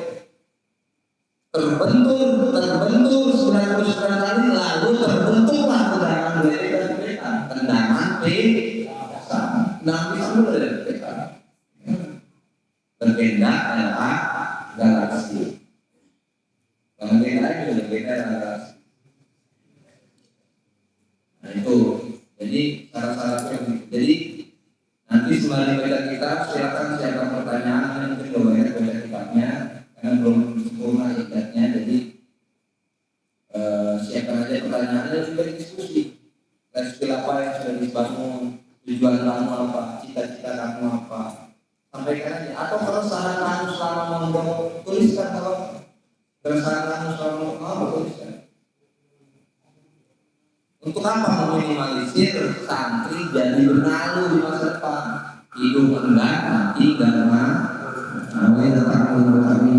Terbentur 99 kali, lalu terbentuklah tendangan Beckham. Tendangan Beckham dari Beckham. Legenda LA Galaxy. Legenda itu legenda Galaxy. Nah itu, jadi syarat-syarat yang jadi nanti sembari baca kitab, silakan siapa pertanyaan yang mungkin belum baca kitabnya karena belum sempurna ibadatnya. Jadi siapkan aja pertanyaannya, juga diskusi. Skill apa yang sudah dibangun, tujuan kamu apa, cita-cita kamu apa, sampaikan aja. Atau keresahan kamu selama membangun, tuliskan. Kalau keresahan kamu selama membangun, tuliskan. Untuk apa meminimalisir santri jadi benalu di masa depan? Hidup enggak, mati karena namanya datang menurut kami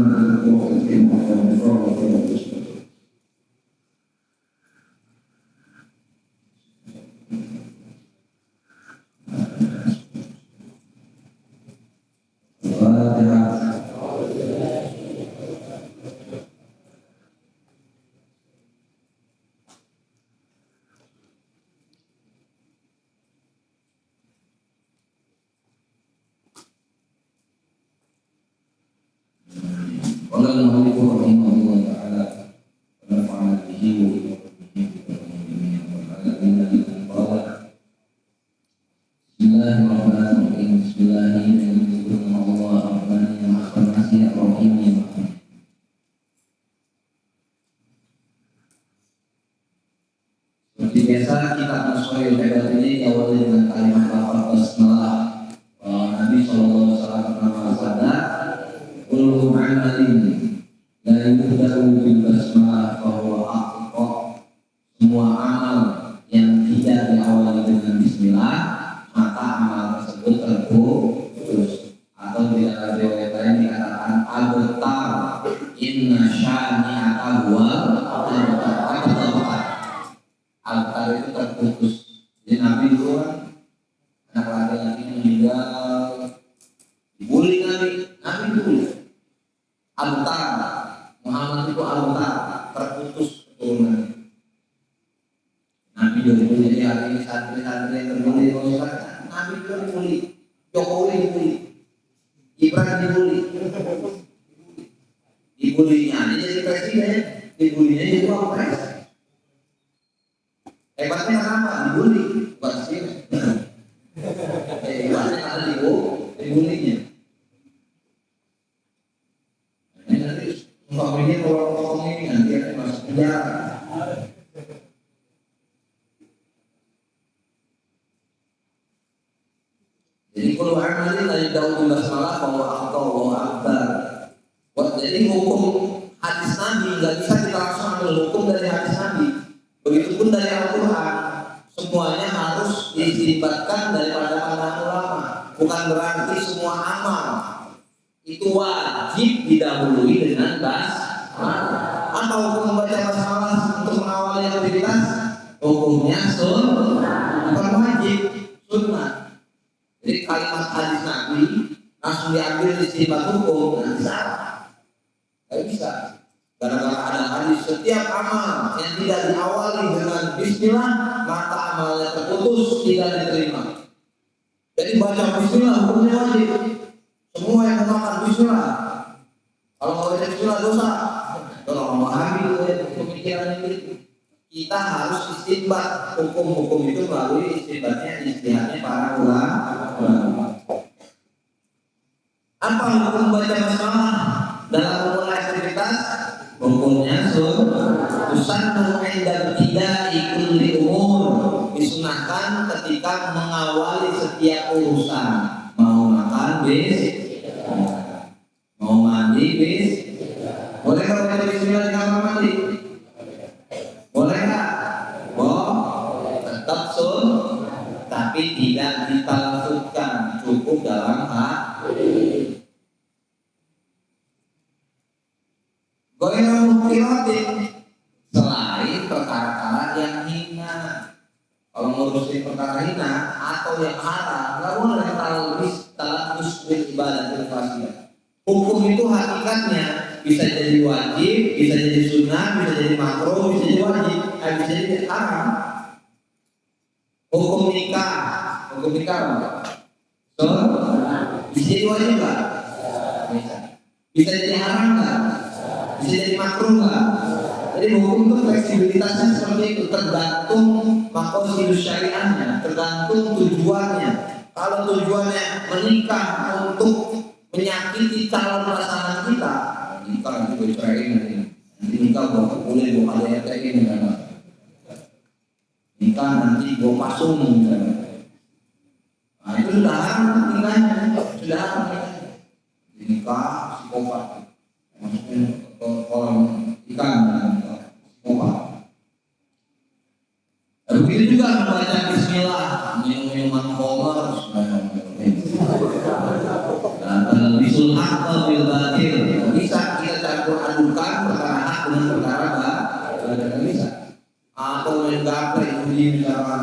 seperti biasa kita masuk hebat ini diawali dengan kalimat lafaz basmalah. Nabi SAW pernah bersabda, "Kullu amalin la yubda'u bil basmalah fa huwa aqta." Semua amal yang tidak diawali dengan bismillah, maka amal tersebut terputus. Atau di dalam riwayat lain dikatakan abtar, inna syani'aka huwal abtar. Abtar itu terputus. Jadi Nabi itu kan anak laki-laki meninggal, dibully Nabi dibully. Abtar, Muhammad itu abtar, terputus keturunannya. Nabi juga dibully. Jadi hari ini santri-santri yang terbully, Nabi juga dibully, Jokowi dibully, Gibran dibully. Dibulinya dia jadi presiden, dibulinya jadi wapres. Hebatnya kenapa? Dibully, bukan sih. Hebatnya karena dibulinya. Ini nanti umpamanya kalau ngomong ini nanti akan masuk penjara. Jadi kalau amal ini dari Daud basmalah bahwa Allah Akbar. Jadi hukum hadis Nabi nggak bisa kita langsung ambil hukum dari hadis Nabi. Begitupun dari Al-Quran, semuanya harus disifat daripada pandangan ulama. Bukan berarti semua amal itu wajib didahului dengan basmalah. Apa hukum membaca basmalah untuk mengawali aktivitas? Hukumnya sunnah, bukan wajib, sunnah. Jadi kalimat hadis Nabi langsung diambil disifat hukum, nanti salah. Tidak bisa. Gara-gara ada hadis setiap amal yang tidak diawali dengan bismillah maka amalnya terputus, tidak diterima. Jadi baca bismillah hukumnya wajib. Semua yang memakan bismillah. Kalau nggak baca bismillah dosa. Kalau memahami pemikiran itu, kita harus istinbat hukum-hukum itu melalui istinbatnya, istihadnya para ulama. Apa hukum baca basmalah dalam memulai aktivitas? Hukumnya sunnah inda ibtida'i kulli umur, disunahkan ketika mengawali setiap urusan. Mau makan mau mandi boleh nggak baca bismillah di kamar mandi? Boleh nggak? Tetap tapi tidak ditalafutkan, cukup dalam hati. Goyang muktirotin selain perkara-perkara yang hina. Kalau ngurusin perkara hina atau yang haram, nggak boleh talabus bil ibadah fasilitas. Hukum itu hakikatnya bisa jadi wajib, bisa jadi sunnah, bisa jadi makruh, bisa jadi wajib, bisa jadi haram. Hukum nikah apa? Bisa jadi wajib nggak? Bisa jadi haram nggak? Bisa jadi makruh nggak? Jadi hukum itu fleksibilitasnya seperti itu, tergantung maqasidus syariahnya, tergantung tujuannya. Kalau tujuannya menikah untuk menyakiti calon pasangan kita, nikah juga diceraiin nanti. Nanti nikah gua boleh gua ada RTI misalnya. Nikah nanti gua pasung misalnya. Nah itu sudah haram nikahnya, sudah haram nikahnya. Nikah psikopat, maksudnya orang ikan psikopat. Begitu juga membaca Bismillah, minum-minuman khamar, bisul haqqa bil batil. Bisa kita campur adukan perkara hak dengan perkara batil, bisa. Atau main gaplek di misalkan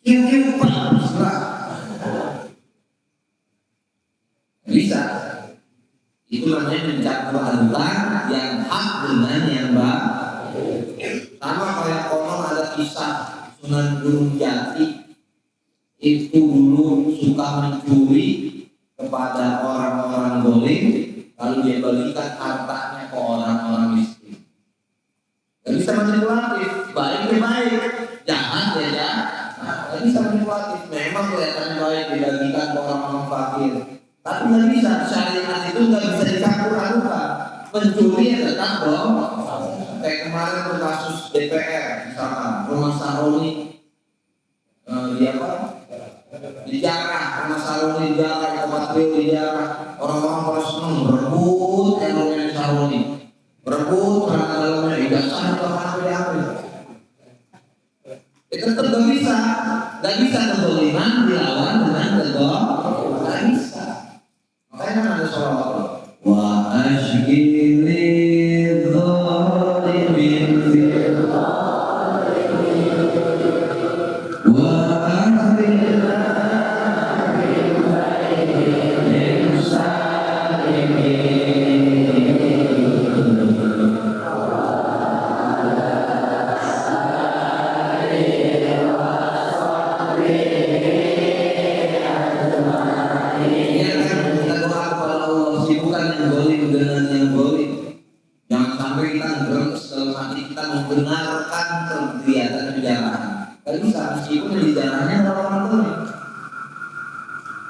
kiu-kiu Bismillah, bisa. Itu namanya mencampur adukan yang hak dengan yang batil. Sama kayak konon ada kisah Sunan Gunung Jati itu dulu suka mencuri kepada orang-orang zalim, lalu dia balikan hartanya ke orang-orang miskin. Gak bisa manipulatif, baik ya baik, jahat ya jahat. Gak bisa manipulatif, memang kelihatan baik dibagikan ke orang-orang fakir, tapi gak bisa, syariat itu gak bisa dicampur adukan. Mencuri ya tetap dong. Kayak kemarin tuh kasus DPR misalkan rumah Saroni dijarah, rumah Saroni dijarah, Kompatrio dijarah, orang-orang pada seneng berebut rumah Saroni, berebut karena dalamnya ijazah bahkan diambil. Itu tetap gak bisa kezaliman dilawan dengan kezaliman, gak bisa. Makanya ada sholawat wa ashgili membenarkan kegiatan penjarahan. Kalau bisa meskipun di jalannya orang-orang zalim.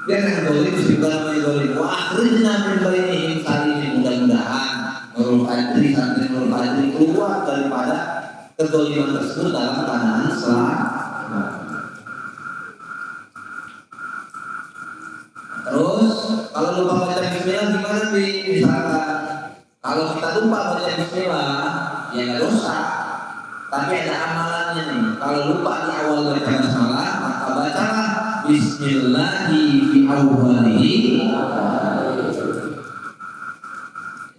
Biar yang zalim juga namanya zalim. Wa akhrijna min bainihim salimin, mudah-mudahan Nurul Fadri, santri Nurul Fadri keluar daripada kezaliman tersebut dalam keadaan selamat. Terus kalau lupa baca bismillah gimana nih? Misalkan kalau kita lupa baca bismillah ya nggak dosa. Tapi ada amalannya nih. Kalau lupa di awal baca basmalah, maka bacalah Bismillahi fi awwalihi.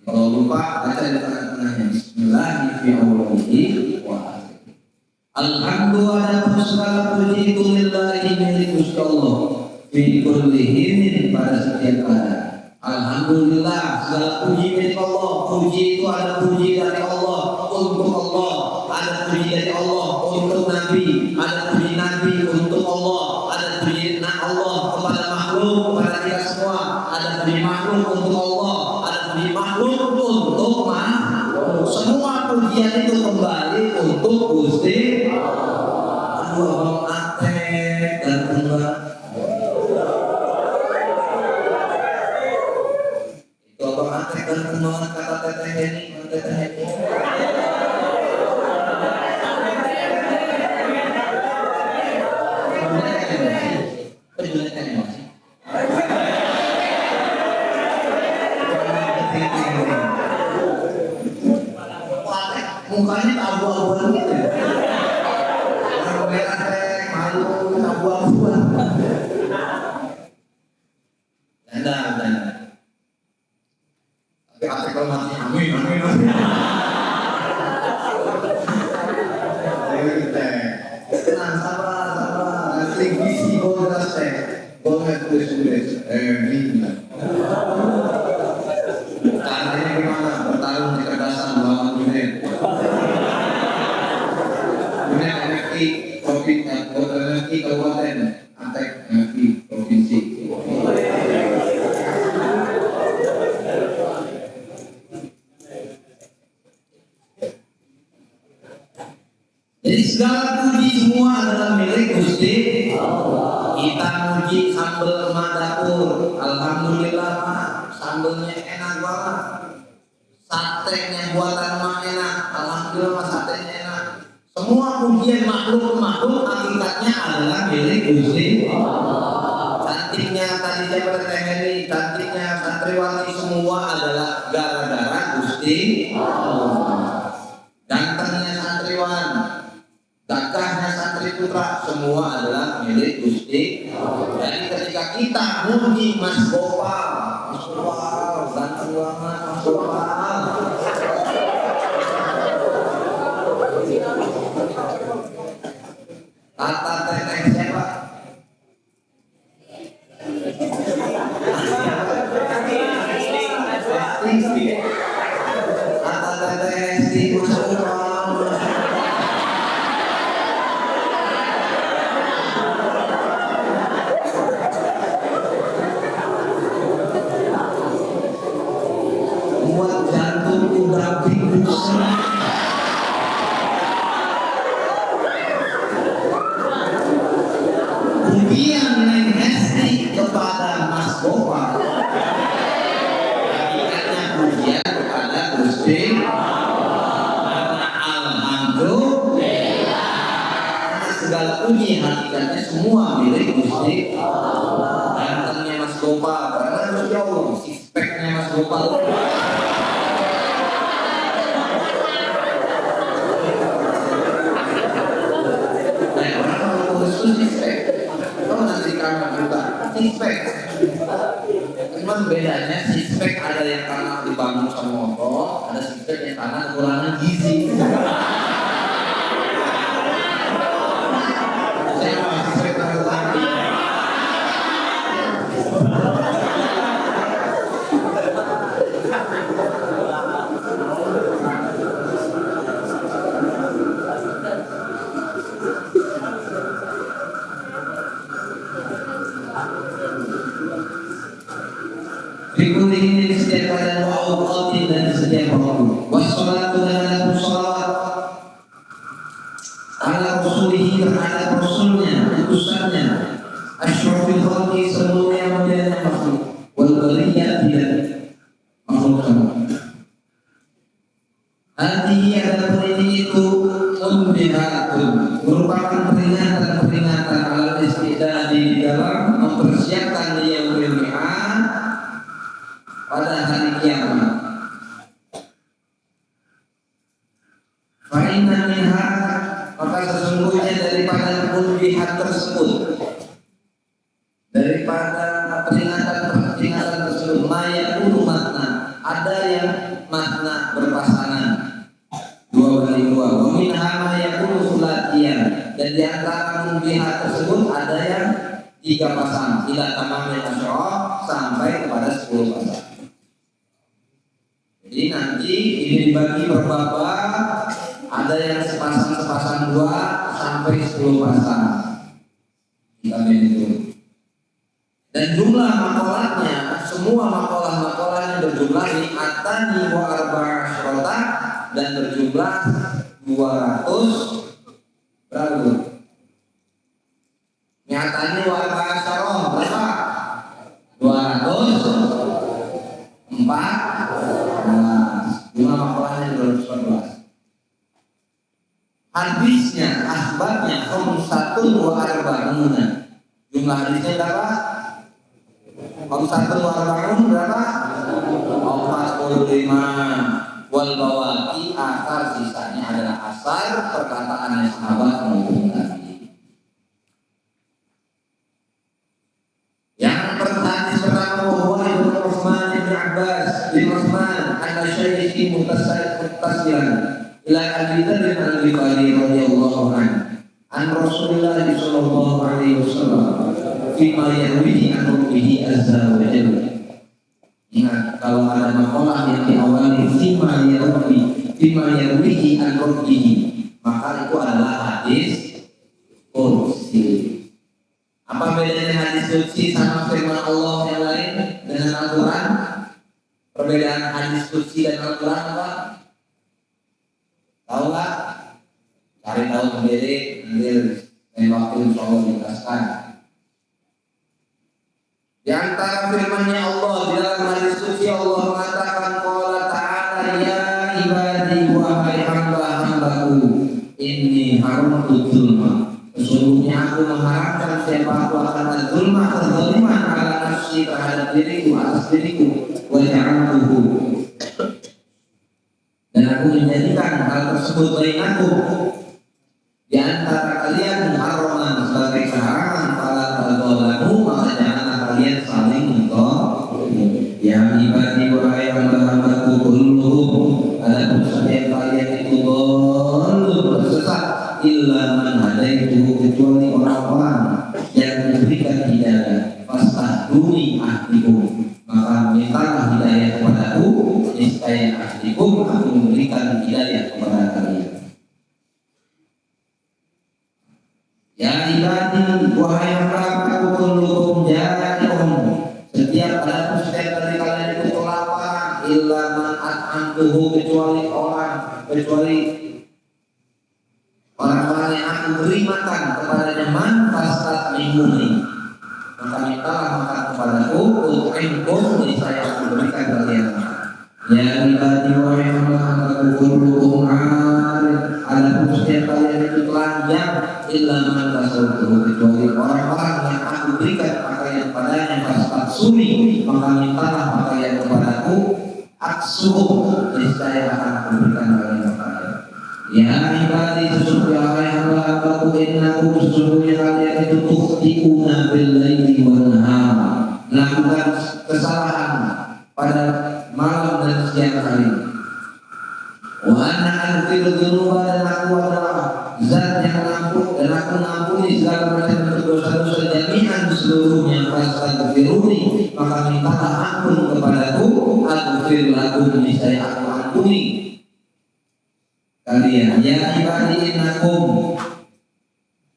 Kalau lupa baca di tengah-tengahnya Bismillahi fi awwalihi wa akhirih. Alhamdulillah, segala puji itu lillahi milik Gusti Allah fi kulli hinin, pada setiap keadaan. Alhamdulillah, segala puji milik Allah. Puji itu ada puji dari Allah untuk Allah, ada puji dari Allah untuk Nabi, ada puji Nabi untuk Allah, ada puji Allah kepada makhluk, kepada kita semua, ada puji makhluk untuk Allah, ada puji makhluk untuk makhluk. Semua pujian itu kembali untuk Gusti Allah. Aduh, abang Atek dan enggak. Itu abang Atek dan pengembangan kata teteh ini, teteh ini. Mukanya abu-abuan gitu. Orang merah teh malu abu-abuan. Dan. Tapi Atek kalau mati amin. Tenang, sabar. Nanti visi bonus teh. Bonus tulis. Ini. Caranya gimana? Bertarung di kecerdasan melawan dunia. Dunia NFT kabupaten, Atek NFT provinsi. Jadi segala puji semua adalah milik Gusti Allah. Kita muji sambal emak dapur, alhamdulillah sambelnya enak banget. satenya buatan mah enak, alhamdulillah mah satenya enak. Semua pujian makhluk hakikatnya adalah milik Gusti Allah. Cantiknya tadi siapa Teh Heni, cantiknya santriwati semua adalah gara-gara Gusti Allah. Gantengnya santriwan, gagahnya santri putra semua adalah milik Gusti Allah. Jadi ketika kita muji Mas Gopal, ganteng banget Mas Gopal. Kata teteh siapa? Kata teteh Esti Mas Gopal. Buat jantungku berapik pujian Neng Esti kepada Mas Gopal hakikatnya pujian kepada Gusti karena alhamdulillah karena segala puji hakikatnya semua milik Gusti gantengnya Mas Gopal karena Gusti Allah, six-packnya Mas Gopal orang kalau itu six-pack kalau nanti kamar juga six-pack cuman bedanya six-pack ada yang karena dibangun sama otot, ada six-pack yang karena kekurangan gizi. Saya mau six-pack terlalu tinggi. Fikul ini setiap keadaan wa'uqatin dan setiap waktu. Wassalatu dan ala salawat ala rasulihi terhadap rasulnya, utusannya, asyrafil khalqi semuanya mulianya makhluk, wal bariyah tidak makhluk sama. Hati adalah ini itu umbihatun merupakan peringatan ala istidah di dalam mempersiapkan dia mulia pada hari kiamat. Fa'inna minha maka sesungguhnya daripada munbihat tersebut, daripada peringatan tersebut mayakunu makna ada yang makna berpasangan 2 kali 2. Wa minha mayakunu sulatiyan dan di antara munbihat tersebut ada yang 3 pasang ila tamamil asyara sampai kepada 10 pasang. Jadi nanti ini dibagi per babak, ada yang sepasang 2 sampai 10 pasang. Kita itu. Dan jumlah makolahnya, semua makolahnya berjumlah di atani wa arba'a syarota dan berjumlah 200 berapa? Nyatanya wa arba'a syarota berapa? 204 jumlah makolahnya 214. Hadisnya, asbabnya khamsatun wa arba'una. Jumlah hadisnya berapa? Khamsatun wa arba'un berapa? 45. Wal bawaki asar sisanya adalah asar perkataan sahabat maupun tabi'in. Yang hadis pertama bahwa Ibnu Utsman bin Abbas bin Utsman al-Syaikhi muttasilan ila Abi Dzar al-Ghifari radhiyallahu anhu an Rasulullah sallallahu alaihi wasallam fima yarwihi an Rabbihi azza wa jalla. Ingat, kalau ada makalah yang diawali fima yarwihi an Rabbihi, maka itu adalah hadis qudsi. Apa bedanya hadis qudsi sama firman Allah yang lain dengan Al-Quran? Perbedaan hadis qudsi dan Al-Quran apa? Tahu nggak? Cari tahu sendiri, nanti waktu insya Allah dijelaskan. Di antara firman-Nya Allah di dalam hadis qudsi Allah mengatakan qala ta'ala Inni haramtu dzulma, sesungguhnya aku mengharamkan siapa aku akan dzulma, kezaliman ala nafsi terhadap diriku, atas diriku, wa ja'altuhu, dan aku menjadikan hal tersebut bainakum di antara kalian haraman sebagai keharuman, fala tadzalamu, maka janganlah kalian saling mendzalimi. Ya ibadi wahai hamba-hambaku kulluhum, adapun setiap kalian itu dhalun tersesat, illa man hadaituhu, kecuali orang-orang yang diberikan hidayah. Fastahduni ahdikum, maka mintalah hidayah kepadaku, niscaya ahdikum, aku memberikan hidayah kepada kalian. Ya ibadi wahai hamba-hambaku kulluhum ja'ilun, setiap dari kalian itu kelaparan, illa man at'amtuhu, kecuali orang-orang yang aku beri makan kepadanya, man fastat'imuni, maka mintalah makan kepadaku, ut'imkum, niscaya aku berikan kalian makan. Ya ibadi wahai hamba-hambaku kulluhum 'arid, adapun setiap kalian itu telanjang, illa man kasautuhu, kecuali orang-orang yang aku berikan pakaian padanya, fastaksuni, maka mintalah pakaian kepadaku, aksuh, niscaya akan aku berikan kalian pakaian. Ya ibadi, sesungguhnya wahai hamba-hambaku, innakum, sesungguhnya kalian itu tukhti'una bil laili wan nahar, melakukan kesalahan pada malam dan siang hari. Wa ana aghfiru dzunuba, dan aku adalah zat yang mengampuni, dan aku mengampuni segala macam bentuk dosa-dosa jami'an seluruhnya. Fastaghfiruni, maka mintalah ampun kepadaku, aghfir lakum, niscaya aku ampuni kalian. Ya ibadi innakum,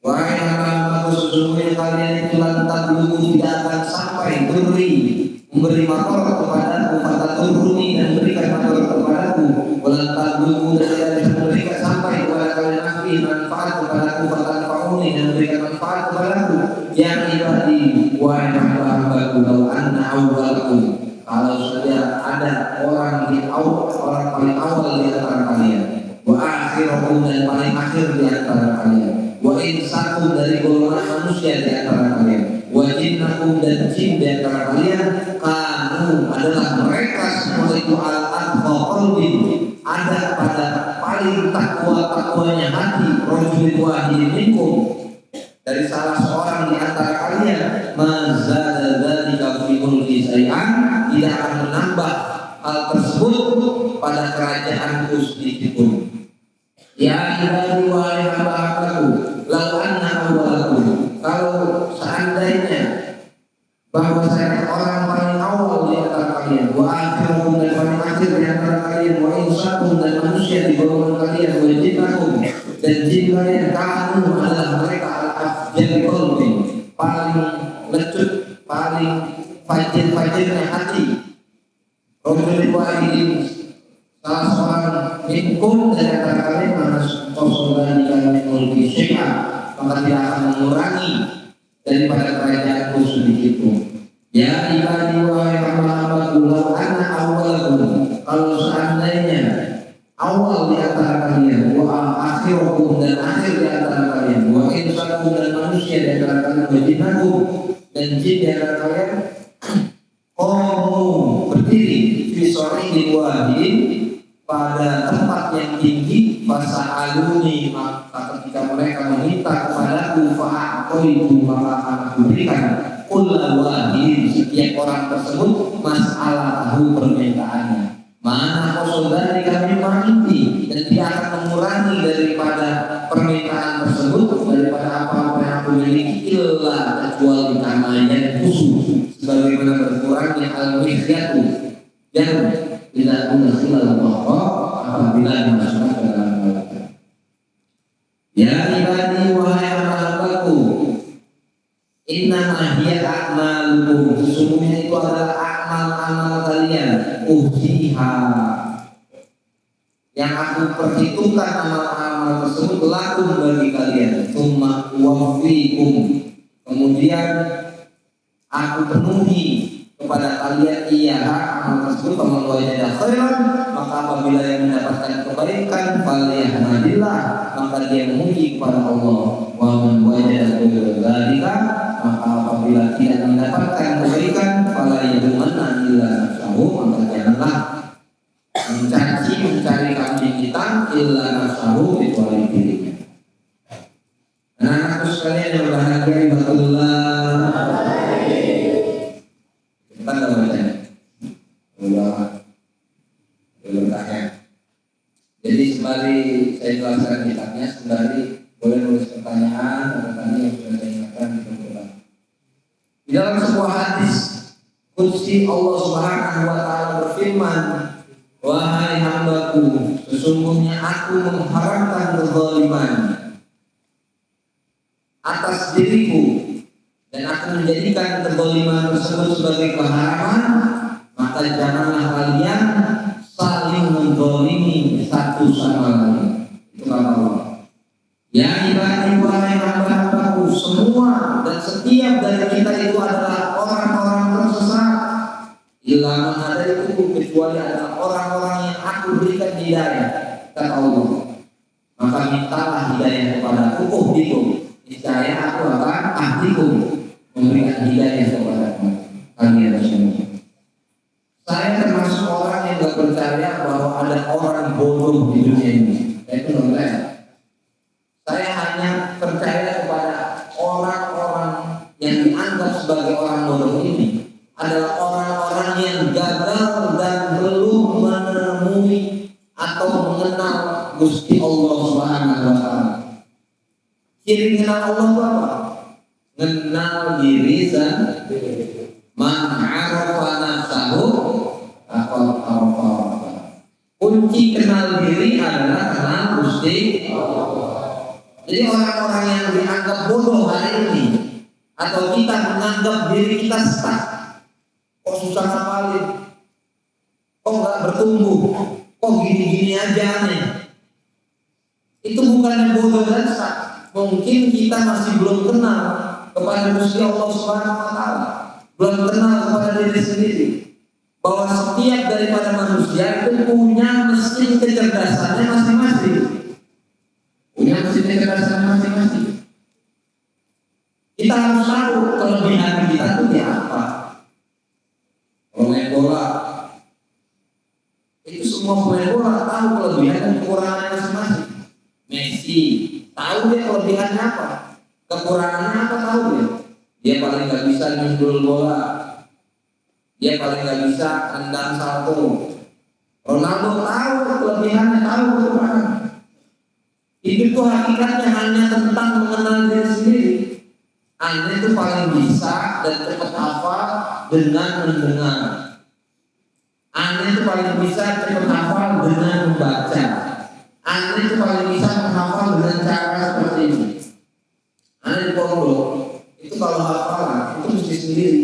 wahai hamba-hambaku, sesungguhnya kalian itu lantas dulu tidak akan sampai memberi makor kepadaku, fatatturuni, dan memberikan makor kepadaku, walantas dulu dan tidak bisa memberikan sampai kepada kalian nafi manfaat kepadaku, fatanfa'uni, dan memberikan manfaat kepadaku. Ya ibadi wahai hamba-hambaku, law anna awwalakum, kalau saja ada orang paling awal di antara kalian, wa akhirakum, dan paling akhir di antara kalian, wa insakum, dari golongan manusia di antara kalian, wa jinnakum, dan jin di antara kalian, kanu, adalah mereka semua itu al-atqa qalbin, ada pada paling takwa-takwanya hati, rajulin wahidin minkum, dari salah seorang di antara kalian, mazada dzalika fi mulki syai'an, tidak akan menambah hal tersebut pada kerajaanku sedikitpun. Ya ibadi wahai hamba-hambaku, law anna awwalakum, kalau seandainya bahwa saya orang paling awal di antara kalian, wa akhirakum, dan paling akhir di antara kalian, wa insakum, dan manusia di golongan kalian, wa jinnakum, dan jin kalian, kamu adalah mereka al-afjal qalbi, paling lecut, paling fajir-fajirnya hati, rajulin wahidin, salah seorang minkum dari antara kalian, manas kalian mulki syai'a, maka tidak akan mengurangi daripada kerajaanku sedikitpun. Ya ibadi wahai hamba-hambaku, law anna awwalakum, kalau seandainya awal di antara kalian, wa akhirakum, dan akhir di antara kalian, wa insakum, dan manusia di antara kalian, wa jinnakum, dan jin di antara kalian, qamu, berdiri, fi sarihin wahidin, pada tempat yang tinggi, fasa'aluni, maka ketika mereka meminta kepadaku, fa'aqaitu, maka akan aku berikan kullu wahidin, setiap orang tersebut, mas'alatahu, permintaannya. Mana saudari kami meminti, dan dia akan mengurangi daripada permintaan tersebut, daripada apa-apa yang aku miliki, illa, kecuali karena yang khusus, sebagaimana berkurangnya al-mihyatu, dan tidak menghilal bahwa apabila dimasukkan ke dalam neraka. Ya ibadi wahai hamba-hambaku, innama hiya a'malukum, sesungguhnya itu adalah amal-amal kalian, uhsiha, yang aku perhitungkan amal-amal tersebut lakum bagi kalian, tsumma uwaffikum, kemudian aku penuhi kepada kalian amal tersebut, faman wajada khairan, maka apabila yang mendapatkan kebaikan, falyahmadillah, maka dia memuji kepada Allah. Wa man wajada ghaira dzalika, maka apabila tidak mendapatkan kebaikan, fala yadumanna illa nafsahu, maka janganlah mencari kambing hitam illa nafsahu, kecuali dirinya. Anak-anakku sekalian yang berbahagia, ibadallah, kita nggak bacanya, bertanya. Jadi sembari saya jelaskan kitabnya, sembari boleh nulis pertanyaan atau tanya yang sudah saya ingatkan di buku. Di dalam sebuah hadis qudsi Allah Subhanahu wa taala berfirman, wahai hambaku, sesungguhnya aku mengharamkan kezaliman atas diriku, dan aku menjadikan kezaliman tersebut sebagai keharaman, maka janganlah kalian saling menzalimi satu sama lain. Itu kata Allah. Ya ibadi wahai hamba-hambaku, semua dan setiap dari kita itu adalah orang-orang tersesat. Illa man hadaitu, kecuali adalah orang-orang yang aku berikan hidayah, kata Allah. Maka mintalah hidayah kepada aku, niscaya aku akan ahdikum, memberikan hidayah kepada kalian semua. Saya termasuk orang yang gak percaya bahwa ada orang bodoh di dunia ini. Itu non-saya. Saya hanya percaya kepada orang-orang yang dianggap sebagai orang bodoh ini adalah orang-orang yang gagal dan belum menemui atau mengenal Gusti Allah Subhanahu wa taala. Ciri kenal Allah itu apa? Mengenal diri sendiri. Man 'arafa nafsahu faqad 'arafa rabbahu. Kunci kenal diri adalah kenal Gusti Allah. Jadi orang-orang yang dianggap bodoh hari ini, atau kita menganggap diri kita stuck, kok susah ngapalin, kok nggak bertumbuh, kok gini-gini aja aneh, itu bukannya bodoh dan stuck. Mungkin kita masih belum kenal kepada Gusti Allah Subhanahu wa taala, belum kenal kepada diri sendiri, bahwa setiap daripada manusia itu punya mesin kecerdasannya masing-masing. Punya mesin kecerdasan masing-masing. Kita harus tahu kelebihan kita itu di apa. Kalau main bola, itu semua pemain bola tahu kelebihan dan kekurangannya masing-masing. Messi tahu dia kelebihannya apa, kekurangannya apa tahu dia. Dia paling nggak bisa nyundul bola, dia paling nggak bisa nendang salto. Ronaldo tahu kelebihannya, tahu kekurangannya. Hidup itu hakikatnya hanya tentang mengenal diri sendiri. Anda itu paling bisa dan cepat hafal dengan mendengar. Anda itu paling bisa cepat hafal dengan membaca. Anda itu paling bisa menghafal dengan cara seperti ini. Anda di pondok itu kalau hafalan itu mesti sendiri.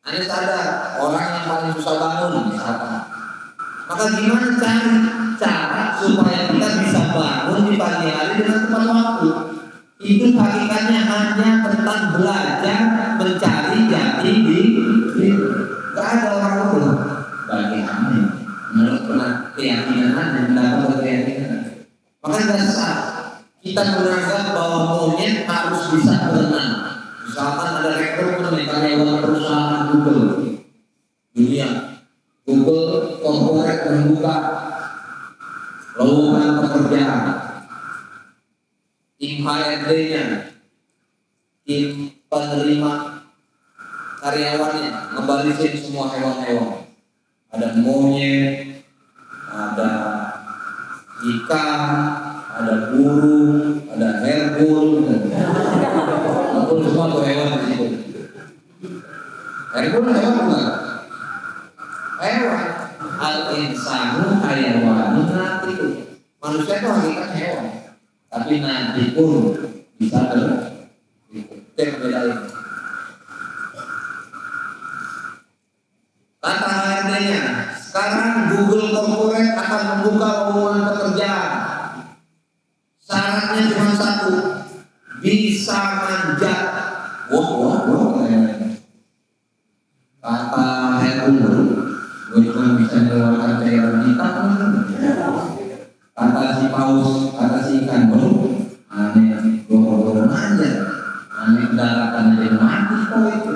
Anda sadar orang yang paling susah bangun misalkan. Maka gimana cara supaya kita bisa bangun di pagi hari dengan tepat waktu? Itu hakikatnya hanya tentang belajar mencari jati diri. Gak ada orang itu bagi kami menurut keyakinan Anda, mendapat keyakinan. Maka dasar kita menganggap bahwa monyet harus bisa berenang. Misalkan ada rekrutmen karyawan perusahaan Google dunia, Google korporat membuka lowongan pekerjaan, tim HRD-nya, tim penerima karyawannya ngebarisin semua hewan-hewan. Ada monyet, ada ikan, ada burung, ada herbul, semua tuh hewan di situ. Herbul hewan bukan? Hewan. Al-insanu hayawanun natiqun. Manusia itu hakikatnya hewan, tapi nanti pun bisa berbeda. Kata HRD-nya, sekarang Google Corporate akan membuka lowongan pekerjaan. Syaratnya cuma satu, bisa manjat. Wah. paus kata si ikan, waduh, aneh gorong-gorong aja, aneh daratan aja mati kok itu.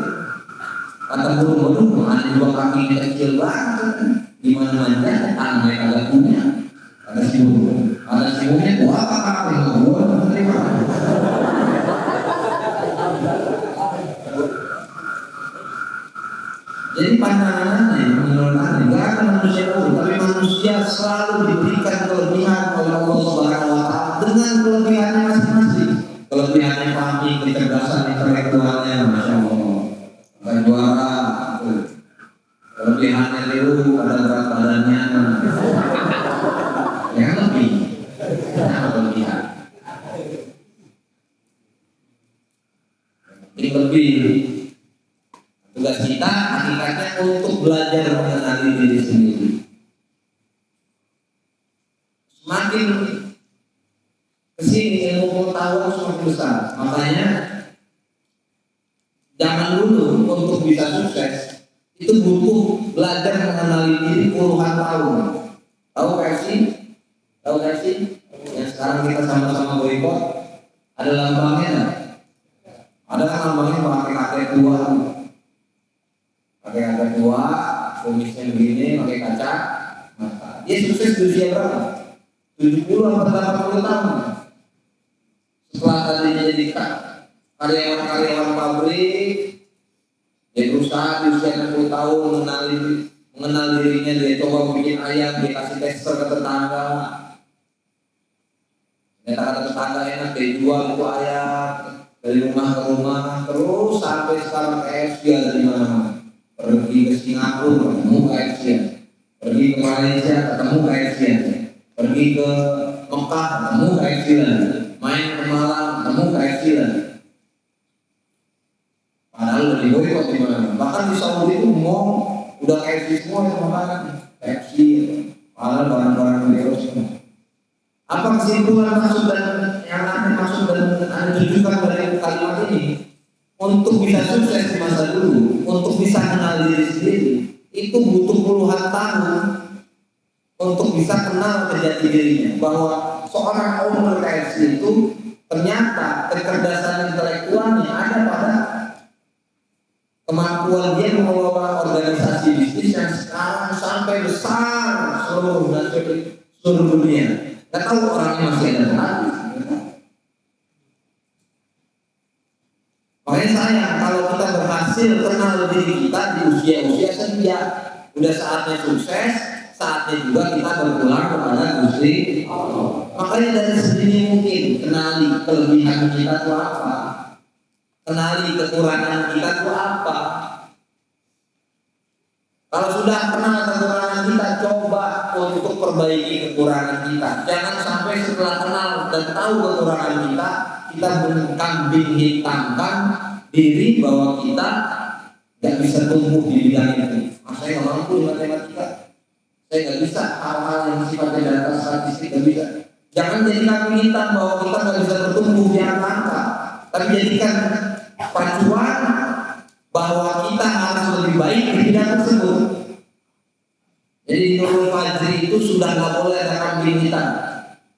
Kata burung, waduh, aneh dua kaki kecil banget, gimana manja, aneh agak punya. Kata si burung, kata si burungnya, wah apa yang gua terima. Jadi pandangannya menurut Anda tidak ada manusia buruk, tapi manusia selalu diberikan kelebihan oleh Allah Subhanahu Wa Taala dengan kelebihannya masing-masing. Kelebihannya fahmi, kecerdasan intelektualnya, masya Allah, juara. Kelebihannya itu ada berat badannya, yang lebih, yang kelebihan. Ini lebih. Tugas kita hakikatnya untuk belajar mengenali diri sendiri. Semakin kesini ilmu pengetahuan semakin besar. Makanya zaman dulu untuk bisa sukses itu butuh belajar mengenali diri puluhan tahun. Tahu KFC? Tahu KFC? Yang sekarang kita sama-sama boikot. Ada lambangnya nggak? Ada lambangnya pakai kakek tua. Pakai kaca tua, kumisnya begini, pakai kaca mata. Dia sukses di usia berapa? 70 atau 80 tahun. Setelah tadinya jadi karyawan pabrik, dia berusaha di usia 60 tahun mengenal dirinya. Dia coba bikin ayam, dia kasih tester ke tetangga. Ternyata tetangga enak, dia jual itu ayam dari rumah ke rumah, terus sampai sekarang KFC ada di mana-mana. Pergi ke Singapura ketemu KFC, pergi ke Malaysia ketemu KFC, pergi ke Mekah ketemu KFC, main ke Malang ketemu KFC. Padahal udah diboikot di mana. Bahkan di Saudi itu mall udah KFC semua yang makan KFC. Padahal barang-barang beliau semua. Apa kesimpulan maksud dan yang akan masuk dan Anda tujukan dari kalimat ini? Untuk bisa sukses di masa dulu, untuk bisa kenal diri sendiri, itu butuh puluhan tahun untuk bisa kenal jati dirinya. Bahwa seorang owner KFC itu ternyata kecerdasan intelektualnya ada pada kemampuan dia mengelola organisasi bisnis yang sekarang sampai besar seluruh dunia. Gak tahu orangnya masih ada lagi. Makanya sayang kalau kita berhasil kenal diri kita di usia-usia senja, udah saatnya sukses, saatnya juga kita berpulang kepada Gusti Allah. Makanya dari sedini mungkin kenali kelebihan kita itu apa, kenali kekurangan kita itu apa. Kalau sudah kenal kekurangan kita, coba untuk perbaiki kekurangan kita. Jangan sampai setelah kenal dan tahu kekurangan kita kambing hitamkan diri bahwa kita tidak bisa tumbuh di bidang itu. Saya nggak mampu di matematika, saya nggak bisa hal-hal yang sifatnya data statistik, nggak bisa. Jangan jadi kambing hitam bahwa kita nggak bisa bertumbuh di angka, tapi jadikan pacuan bahwa kita harus lebih baik di bidang tersebut. Jadi Nurul Fajri itu sudah nggak boleh ada kambing hitam.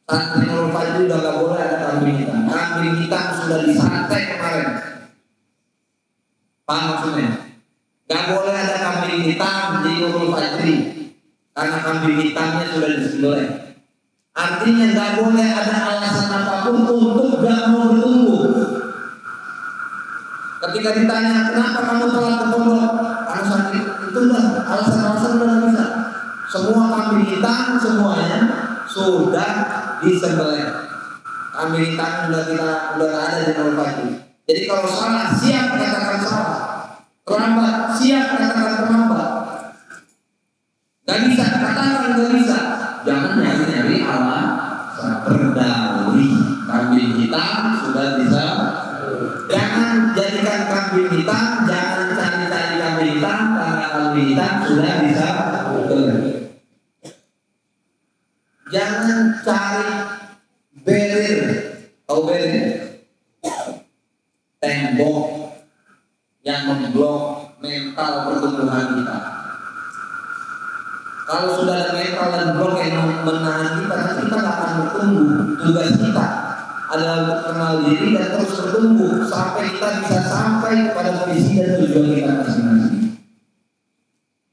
Santri Nurul Fajri sudah nggak boleh ada kambing hitam. Kambing hitam sudah disantai kemarin. Paham maksudnya? Nggak boleh ada kambing hitam di Nurul Fajri karena kambing hitamnya sudah disembelih. Artinya nggak boleh ada alasan apapun untuk nggak mau bertumbuh. Ketika ditanya kenapa kamu telah ke pondok, alasan itu udah alasan-alasan udah nggak bisa. Semua kambing hitam semuanya sudah disembelih. Kambing hitam udah ada di Nurul Fajri. Jadi kalau salah siap katakan salah, terlambat siap katakan terlambat. Gak bisa katakan gak bisa. Jangan nyari-nyari alasan. Berdalih kambing hitam sudah bisa. Jangan jadikan kambing hitam, jangan cari-cari kambing hitam karena kambing hitam sudah bisa. Jangan cari barrier, tahu barrier? Tembok yang memblok mental pertumbuhan kita. Kalau sudah ada mental dan blok yang menahan kita, nanti kita nggak akan bertumbuh. Tugas kita adalah untuk kenal diri dan terus bertumbuh sampai kita bisa sampai kepada visi dan tujuan kita masing-masing.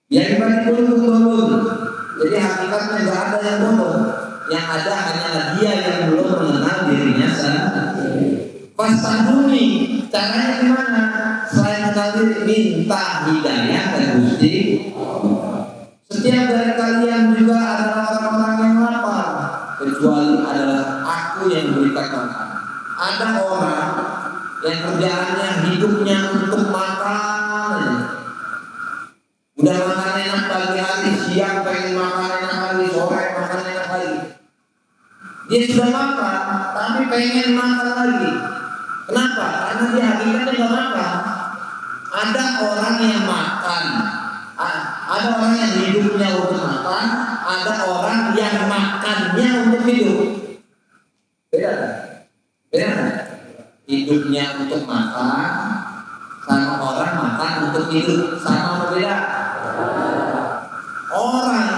Yang paling turun. Jadi hakikatnya nggak ada yang bodoh. Yang ada hanyalah dia yang belum mengenal dirinya sendiri. Pastanduni, caranya gimana? Selain kenal diri, minta hidayah dan Gusti. Setiap dari kalian juga adalah orang-orang yang lapar, kecuali adalah aku yang berikan makan. Ada orang yang kerjaannya hidupnya untuk makan. Udah makan enak pagi hari, siang pengen makan enak lagi, sore makan enak lagi. Dia sudah makan, tapi pengen makan lagi. Kenapa? Karena dia hakikatnya nggak makan. Ada orang yang makan, ada orang yang hidupnya untuk makan, ada orang yang makannya untuk hidup. Beda, beda. Hidupnya untuk makan, sama orang makan untuk hidup, sama beda. Orang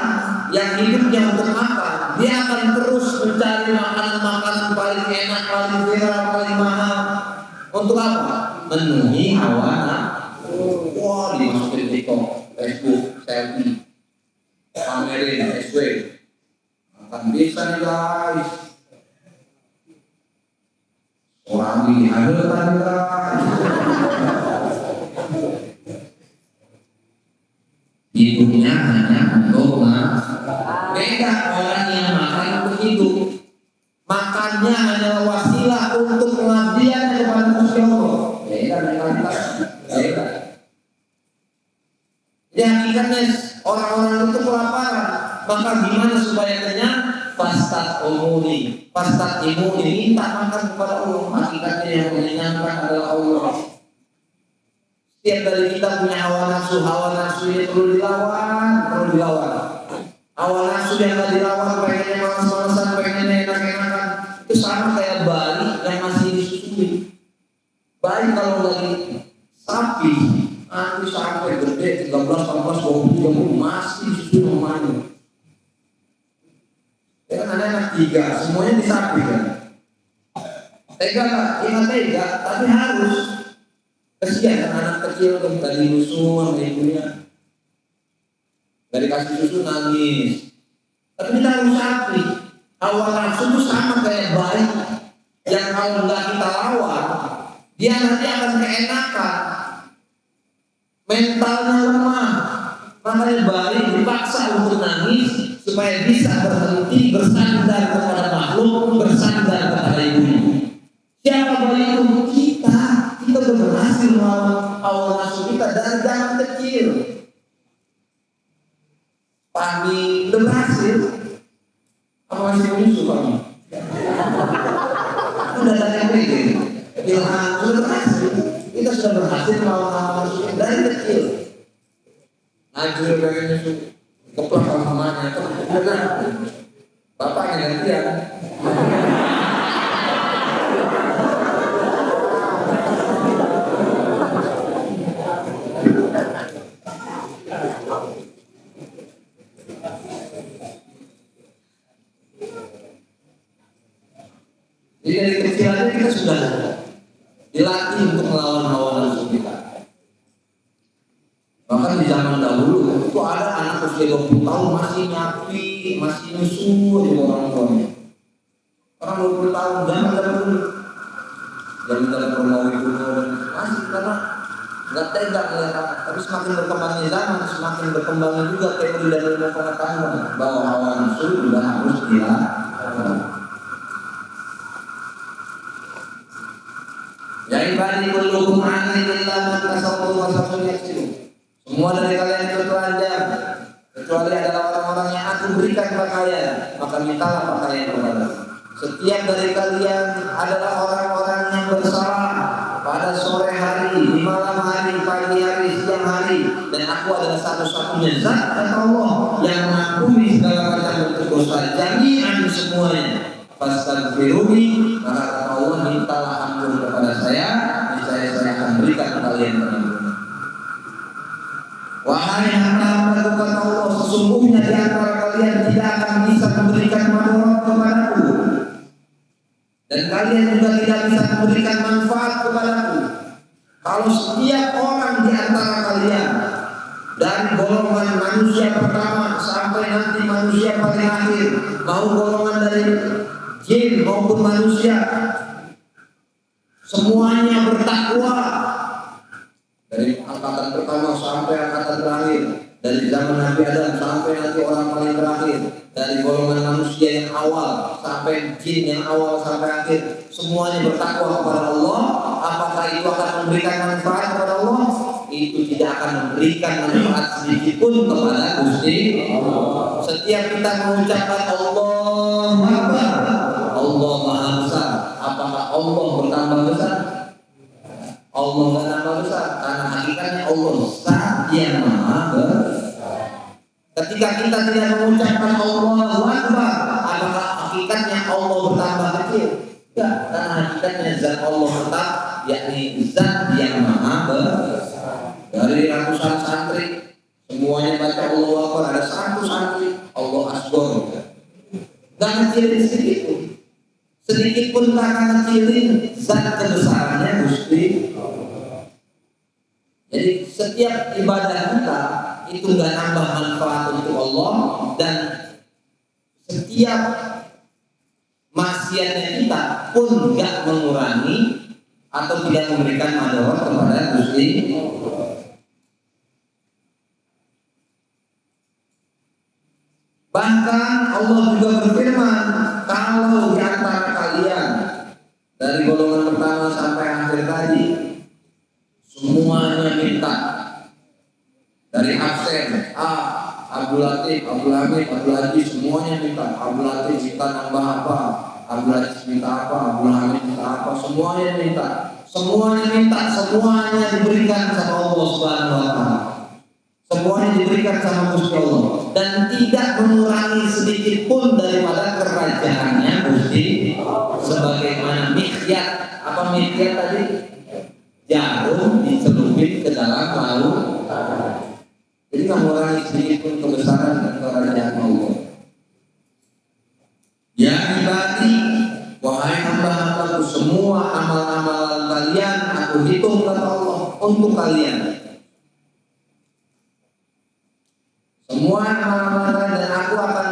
yang hidupnya untuk makan, dia akan terus mencari makanan-makanan paling enak, paling viral, paling mahal. Untuk apa? Memenuhi hawa nafsu. Wah, dimasukin TikTok, Facebook, selfie, pamerin, SW. Akan bisa nih guys. Orang ini ada guys. Hidupnya hanya untuk makan. Beda orang yang makan untuk hidup. Makannya adalah wasilah untuk pengabdian kepada Gusti Allah. Beda dengan beda. Jadi hakikatnya orang-orang itu kelaparan. Maka gimana supaya kenyang? Fastat umuni, fastat imuni, minta makan kepada Allah. Hakikatnya yang menyenangkan adalah Allah. Setiap dari kita punya hawa nafsu ini perlu dilawan. Hawa nafsu yang nggak dilawan, pengennya malas-malasan, pengennya enak-enakan, itu sama kayak bayi yang masih disusui. Bayi kalau lagi sapi, nanti sampai gede 13, 14, 20 masih disusui mamanya. Ya kan ada anak 3, semuanya disapi kan. Tega nggak? Ya tega, tapi harus. Kesian anak kecil tuh tadi susu sama ibunya. Dari kasih susu nangis. Tapi kita harus sapi. Hawa nafsu itu sama kayak bayi yang kalau nggak kita lawan, dia nanti akan keenakan. Mentalnya lemah. Makanya bayi dipaksa untuk nangis supaya bisa berhenti bersandar kepada makhluk, bersandar kepada ibunya. Siapa bayi itu? Kita berhasil melawan hawa nafsu kita dari zaman kecil. Pagi udah berhasil. Apa masih menyusu kami? Udah dari yang Ilham sudah berhasil. Kita sudah berhasil melawan hawa nafsu kita dari kecil. Najul pengen nyusu, keplak sama mamanya. Bapaknya gantian. Jadi dari kecil aja kita sudah dilatih untuk melawan hawa nafsu kita. Bahkan di zaman dahulu itu ada anak usia 20 tahun masih nyapi, masih nyusu di orang tuanya. Orang 20 tahun zaman dahulu, zaman Romawi kuno masih karena nggak tega melihat anak. Tapi semakin berkembangnya zaman, semakin berkembangnya juga teori dan ilmu pengetahuan bahwa hawa nafsu sudah harus dilawan. Ya ibadi kullukum ani illa man tasawwur wa tasawwur yaksiru. Semua dari kalian itu telanjang kecuali adalah orang-orang yang aku berikan pakaian, maka mintalah pakaian kepada. Setiap dari kalian adalah orang-orang yang bersalah pada sore hari, di malam hari, pagi hari, siang hari, dan aku adalah satu-satunya zat kata Allah yang mengampuni segala macam bentuk dosa jami'an semuanya. Fastaghfiruni, maka kata Allah mintalah ampun kepada saya akan berikan kalian pengampunan. Wahai hamba-hambaku kata Allah, sesungguhnya di dan kalian juga tidak bisa memberikan manfaat kepadaku. Kalau setiap orang di antara kalian dari golongan manusia pertama sampai nanti manusia paling akhir, mau golongan dari jin maupun manusia, semuanya bertakwa dari angkatan pertama sampai angkatan terakhir, dari zaman Nabi Adam sampai nanti orang paling terakhir, dari golongan manusia yang awal sampai jin yang awal sampai akhir, semuanya bertakwa kepada Allah. Apakah itu akan memberikan manfaat kepada Allah? Itu tidak akan memberikan manfaat sedikit pun kepada Gusti Allah. Setiap kita mengucapkan Allah Akbar, Allah Maha Besar, apakah Allah bertambah besar? Allah tidak tambah besar, karena hakikatnya Allah Zat yang Maha Besar. Ketika kita tidak mengucapkan Allahu Akbar, apakah hakikatnya Allah bertambah kecil? Tidak, karena hakikatnya Zat Allah tetap, yakni Zat yang Maha Besar. Dari ratusan santri semuanya baca Allahu Akbar, ada satu santri Allah Asghar, gak kecilin sedikit pun. Sedikit pun tak akan kecilin zat kebesarannya Gusti. Jadi setiap ibadah kita itu gak nambah manfaat untuk Allah, dan setiap maksiatnya kita pun gak mengurangi atau tidak memberikan madarat kepada Gusti. Bahkan Allah juga berfirman, kalau di antara kalian dari golongan pertama sampai akhir tadi semuanya minta, dari absen Abdul Latif, Abdul Hamid, Abdul Haji, semuanya minta. Abdul Latif minta nambah apa, Abdul Haji minta apa, Abdul Hamid minta apa, semuanya minta. Semuanya minta, semuanya diberikan sama Allah Subhanahu wa Ta'ala. Semuanya diberikan sama Gusti Allah, dan tidak mengurangi sedikit pun daripada kerajaannya Gusti. Sebagaimana mikhyat, apa mikhyat tadi? Jarum dicelupin ke dalam laut. Jadi nggak mengurangi sedikit pun kebesaran dan kerajaan Allah. Ya ibadi, wahai hamba-hambaku, semua amal-amalan kalian aku hitung kata Allah untuk kalian. Semua amalan-amalan dan aku akan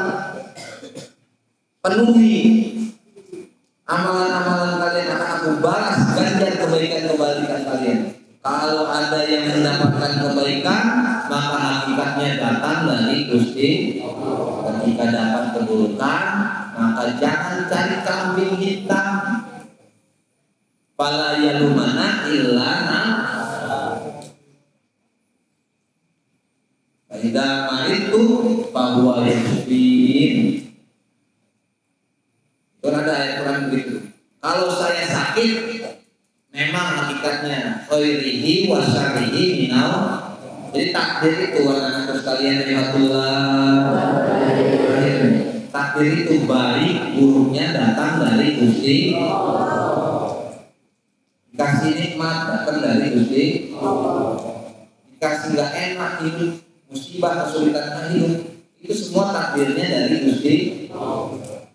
penuhi amalan-amalan kalian, akan aku balas ganjar kebaikan-kebaikan kalian. Kalau ada yang mendapatkan kebaikan, maka hakikatnya datang dari Gusti. Ketika dapat keburukan, maka jangan cari kambing hitam. Fala yalumana illa Idza maritu fahuwa yashfin. Itu ada ayat Quran begitu. Kalau saya sakit, memang hakikatnya khairihi wa syarrihi minal. Jadi takdir itu anak-anak sekalian rahmatullah. Takdir itu baik buruknya datang dari Gusti. Dikasih nikmat datang dari Gusti. Dikasih nggak enak hidup, musibah, kesulitan hidup, itu semua takdirnya dari Gusti.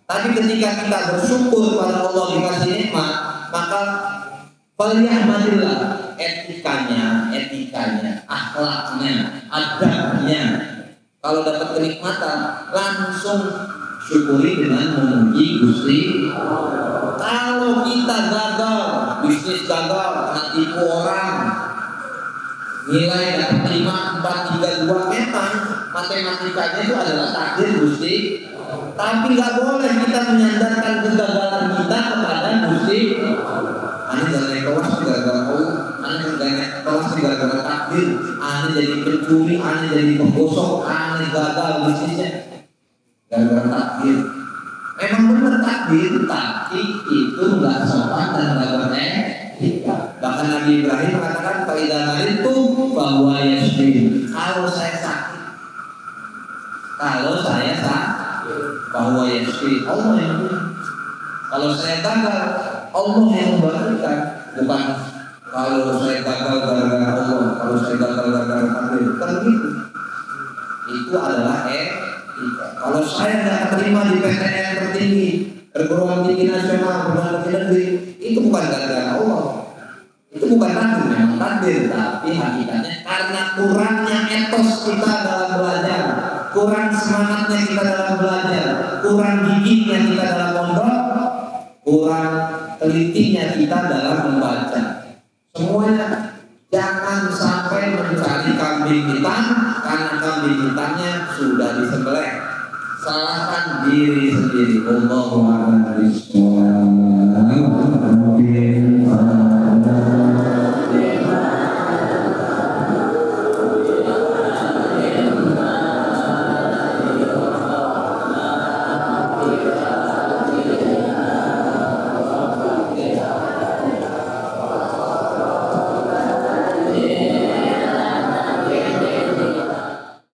Tapi ketika kita bersyukur pada Allah dikasih nikmat, maka falyahmadillah, etikanya, akhlaknya, adabnya. Kalau dapat kenikmatan, langsung syukuri dengan memuji Gusti. Kalau kita gagal, bisnis gagal, kena tipu orang, nilai dapat 5, 4, 3, 2, memang matematikanya itu adalah takdir Gusti. Tapi nggak boleh kita menyandarkan kegagalan kita kepada Gusti. Ane dari kelas gara-gara Allah, ane dari kelas gara-gara takdir, ane jadi pencuri, ane jadi penggosok, ane gagal bisnisnya gara-gara takdir. Memang benar takdir, tapi itu nggak sopan dan nggak beretika. Bahkan Nabi Ibrahim mengatakan faidah maritu bahwa yashfin. Kalau saya sakit, bahwa yashfin, Allah yang punya. Kalau saya gagal, Allah yang memberikan. Bukan kalau saya gagal gara-gara Allah, kalau saya gagal gara-gara takdir. Kan gitu. Itu adalah Kalau saya nggak terima di PTN tertinggi, perguruan tinggi nasional, perguruan tinggi negeri, itu bukan gara-gara Allah. Itu bukan takdir, memang takdir, tapi hakikatnya karena kurangnya etos kita dalam belajar, kurang semangatnya kita dalam belajar, kurang gigihnya kita dalam mondok, kurang telitinya kita dalam membaca. Semuanya jangan sampai mencari kambing hitam karena kambing hitamnya sudah disembelih. Salahkan diri sendiri. Allahu a'lam bishawab.